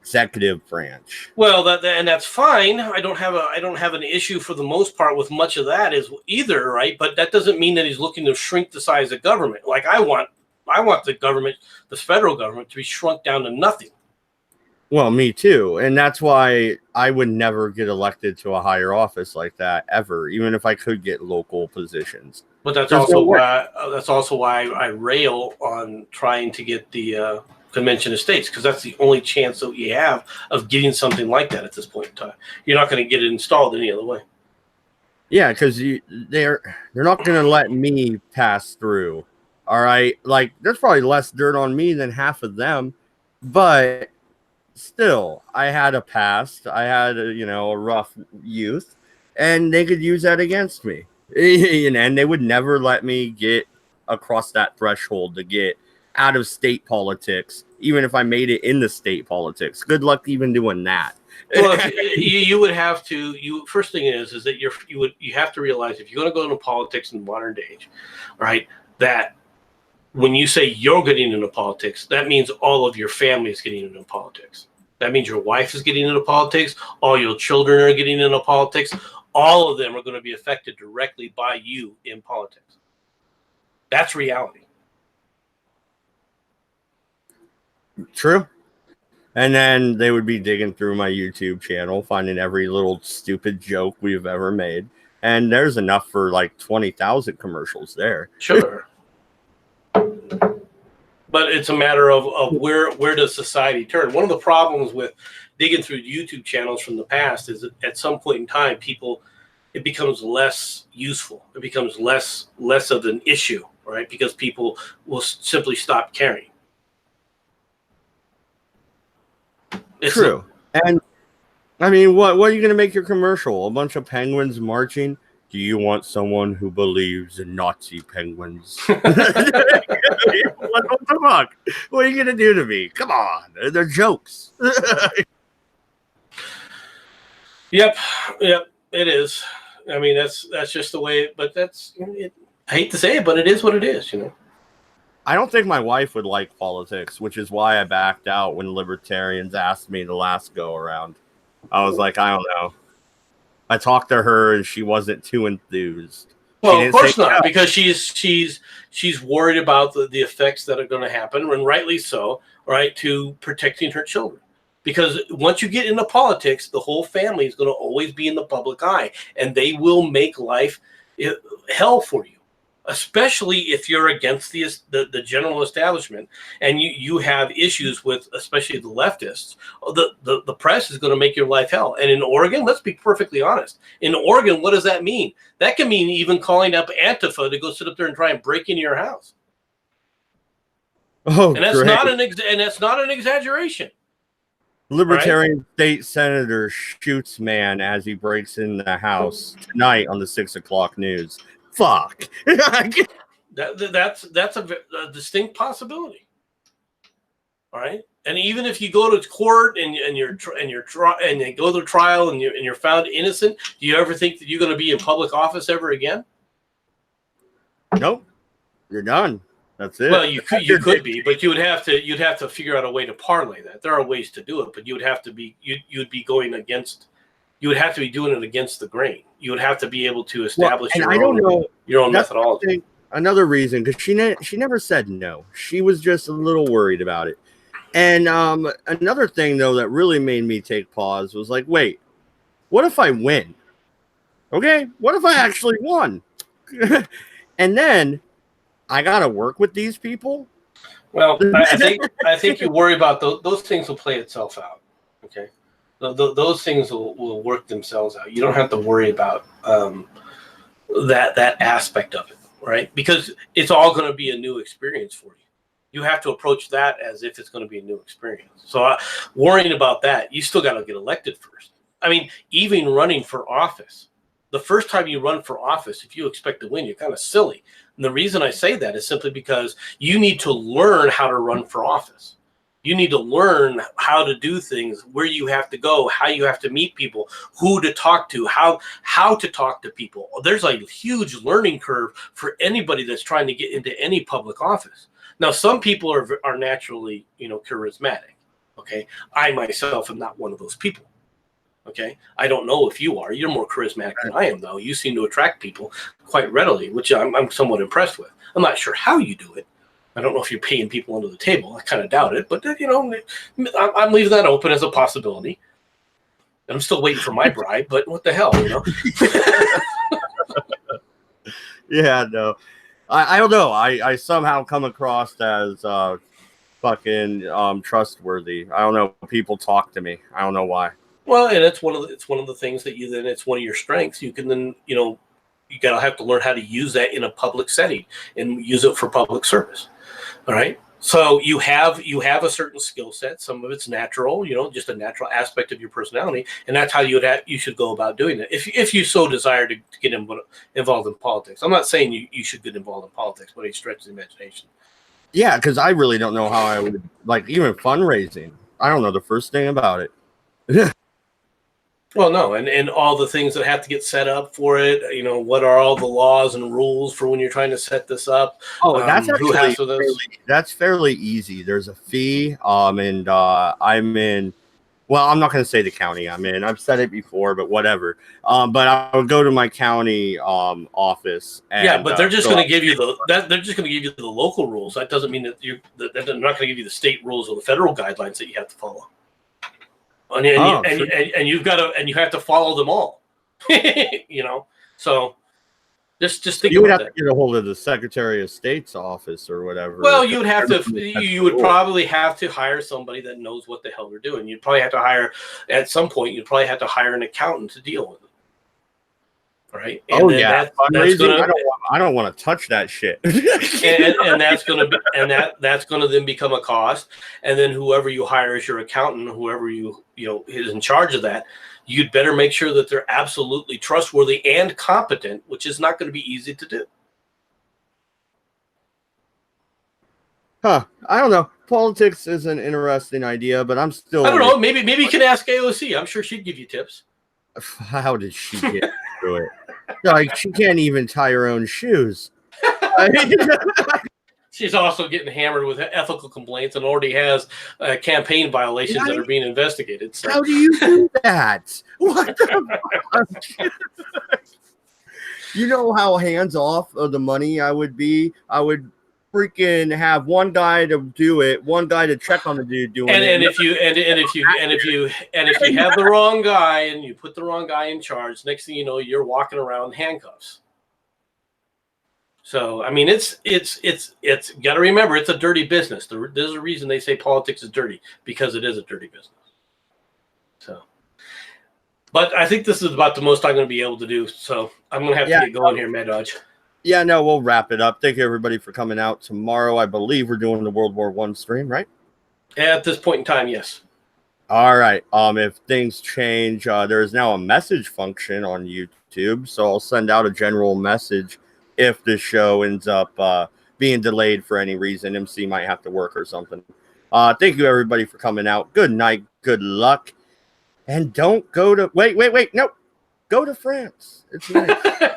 executive branch. Well, that's fine. I don't have an issue for the most part with much of that either, right? But that doesn't mean that he's looking to shrink the size of government. Like I want the government, the federal government, to be shrunk down to nothing. Well, me too, and that's why I would never get elected to a higher office like that ever, even if I could get local positions. But that's also why I rail on trying to get the Convention of States, because that's the only chance that you have of getting something like that at this point in time. You're not going to get it installed any other way. Yeah, because they're not going to let me pass through. All right, like there's probably less dirt on me than half of them, but still, I had a past. I had a rough youth, and they could use that against me. And they would never let me get across that threshold to get out of state politics, even if I made it in the state politics. Good luck even doing that. Well, you would have to. First thing is that you have to realize, if you're going to go into politics in the modern age, right, that when you say you're getting into politics, that means all of your family is getting into politics. That means your wife is getting into politics. All your children are getting into politics. All of them are going to be affected directly by you in politics. That's reality. True. And then they would be digging through my YouTube channel, finding every little stupid joke we've ever made. And there's enough for like 20,000 commercials there. Sure. But it's a matter of where does society turn? One of the problems with digging through YouTube channels from the past is that at some point in time, it becomes less useful. It becomes less of an issue, right? Because people will simply stop caring. True. And I mean, what are you going to make your commercial? A bunch of penguins marching? Do you want someone who believes in Nazi penguins? What the fuck? What are you gonna do to me? Come on, they're jokes. Yep, it is. I mean, that's just the way. But that's I hate to say it, but it is what it is. I don't think my wife would like politics, which is why I backed out when libertarians asked me the last go around. I was like, I don't know. I talked to her and she wasn't too enthused. Well, of course not, because she's worried about the effects that are going to happen, and rightly so, right, to protecting her children. Because once you get into politics, the whole family is going to always be in the public eye, and they will make life hell for you, especially if you're against the general establishment and you have issues with, especially the leftists. The press is going to make your life hell. And in Oregon, let's be perfectly honest. In Oregon, what does that mean? That can mean even calling up Antifa to go sit up there and try and break into your house. Oh, and that's not an exaggeration. Libertarian state senator shoots man as he breaks in the house tonight on the 6 o'clock news. Fuck. That's a distinct possibility. All right, and even if you go to court and you go to trial and you're found innocent, do you ever think that you're going to be in public office ever again? Nope, you're done. That's it. Well, you could be, but you'd have to figure out a way to parlay that. There are ways to do it, but you'd have to be going against. You would have to be doing it against the grain. You would have to be able to establish your own methodology. Another reason, because she never said no. She was just a little worried about it. And another thing, though, that really made me take pause was like, wait, what if I win? Okay, what if I actually won? And then I got to work with these people? Well, I think you worry about those things will play itself out. Okay. Those things will work themselves out. You don't have to worry about that aspect of it, right? Because it's all going to be a new experience for you. You have to approach that as if it's going to be a new experience. So worrying about that, you still got to get elected first. I mean, even running for office, the first time you run for office, if you expect to win, you're kind of silly. And the reason I say that is simply because you need to learn how to run for office. You need to learn how to do things, where you have to go, how you have to meet people, who to talk to, how to talk to people. There's a huge learning curve for anybody that's trying to get into any public office. Now, some people are naturally, charismatic. Okay, I myself am not one of those people. Okay, I don't know if you are. You're more charismatic than I am, though. You seem to attract people quite readily, which I'm somewhat impressed with. I'm not sure how you do it. I don't know if you're paying people under the table. I kind of doubt it, but I'm leaving that open as a possibility. And I'm still waiting for my bribe, but what the hell, Yeah, no, I don't know. I somehow come across as fucking trustworthy. I don't know. People talk to me. I don't know why. Well, and it's one of the things that it's one of your strengths. You can then you gotta have to learn how to use that in a public setting and use it for public service. All right. So you have a certain skill set. Some of it's natural, just a natural aspect of your personality, and that's how you should go about doing it. If you so desire to get involved in politics, I'm not saying you should get involved in politics, but it stretches the imagination. Yeah, because I really don't know how I would even fundraising. I don't know the first thing about it. Well, no, and all the things that have to get set up for it. What are all the laws and rules for when you're trying to set this up? Oh, that's actually that's fairly easy. There's a fee, and I'm in. Well, I'm not going to say the county I'm in. I've said it before, but whatever. But I would go to my county office. And, but they're just going to give you they're just going to give you the local rules. That doesn't mean that they're not going to give you the state rules or the federal guidelines that you have to follow. And you have to follow them all. So just think you would have to get a hold of the Secretary of State's office or whatever. Well, you would probably have to hire somebody that knows what the hell they're doing. You'd probably have to hire, at some point, an accountant to deal with it. right? Oh yeah, that's fundraising. gonna I don't want to touch that shit. and that's gonna be that's gonna then become a cost. And then whoever you hire as your accountant, whoever you know is in charge of that, you'd better make sure that they're absolutely trustworthy and competent, which is not going to be easy to do. Huh? I don't know. Politics is an interesting idea, but I'm still. I don't know. Maybe you can ask AOC. I'm sure she'd give you tips. How did she get through it? Like she can't even tie her own shoes. She's also getting hammered with ethical complaints and already has campaign violations that are being investigated. So. How do you do that? What the fuck? You know how hands off of the money I would be? I would freaking have one guy to do it, one guy to check on the dude doing it. And if you have the wrong guy and you put the wrong guy in charge, next thing you know, you're walking around in handcuffs. So I mean, it's got to remember it's a dirty business. There's a reason they say politics is dirty, because it is a dirty business. So, but I think this is about the most I'm going to be able to do. So I'm going to have to get going here, Mad Dodge. Yeah, no, we'll wrap it up. Thank you everybody for coming out tomorrow. I believe we're doing the World War I stream, right? At this point in time, yes. All right. If things change, there is now a message function on YouTube, so I'll send out a general message if the show ends up being delayed for any reason. MC might have to work or something. Thank you everybody for coming out. Good night. Good luck. And don't go to wait. No, go to France. It's nice.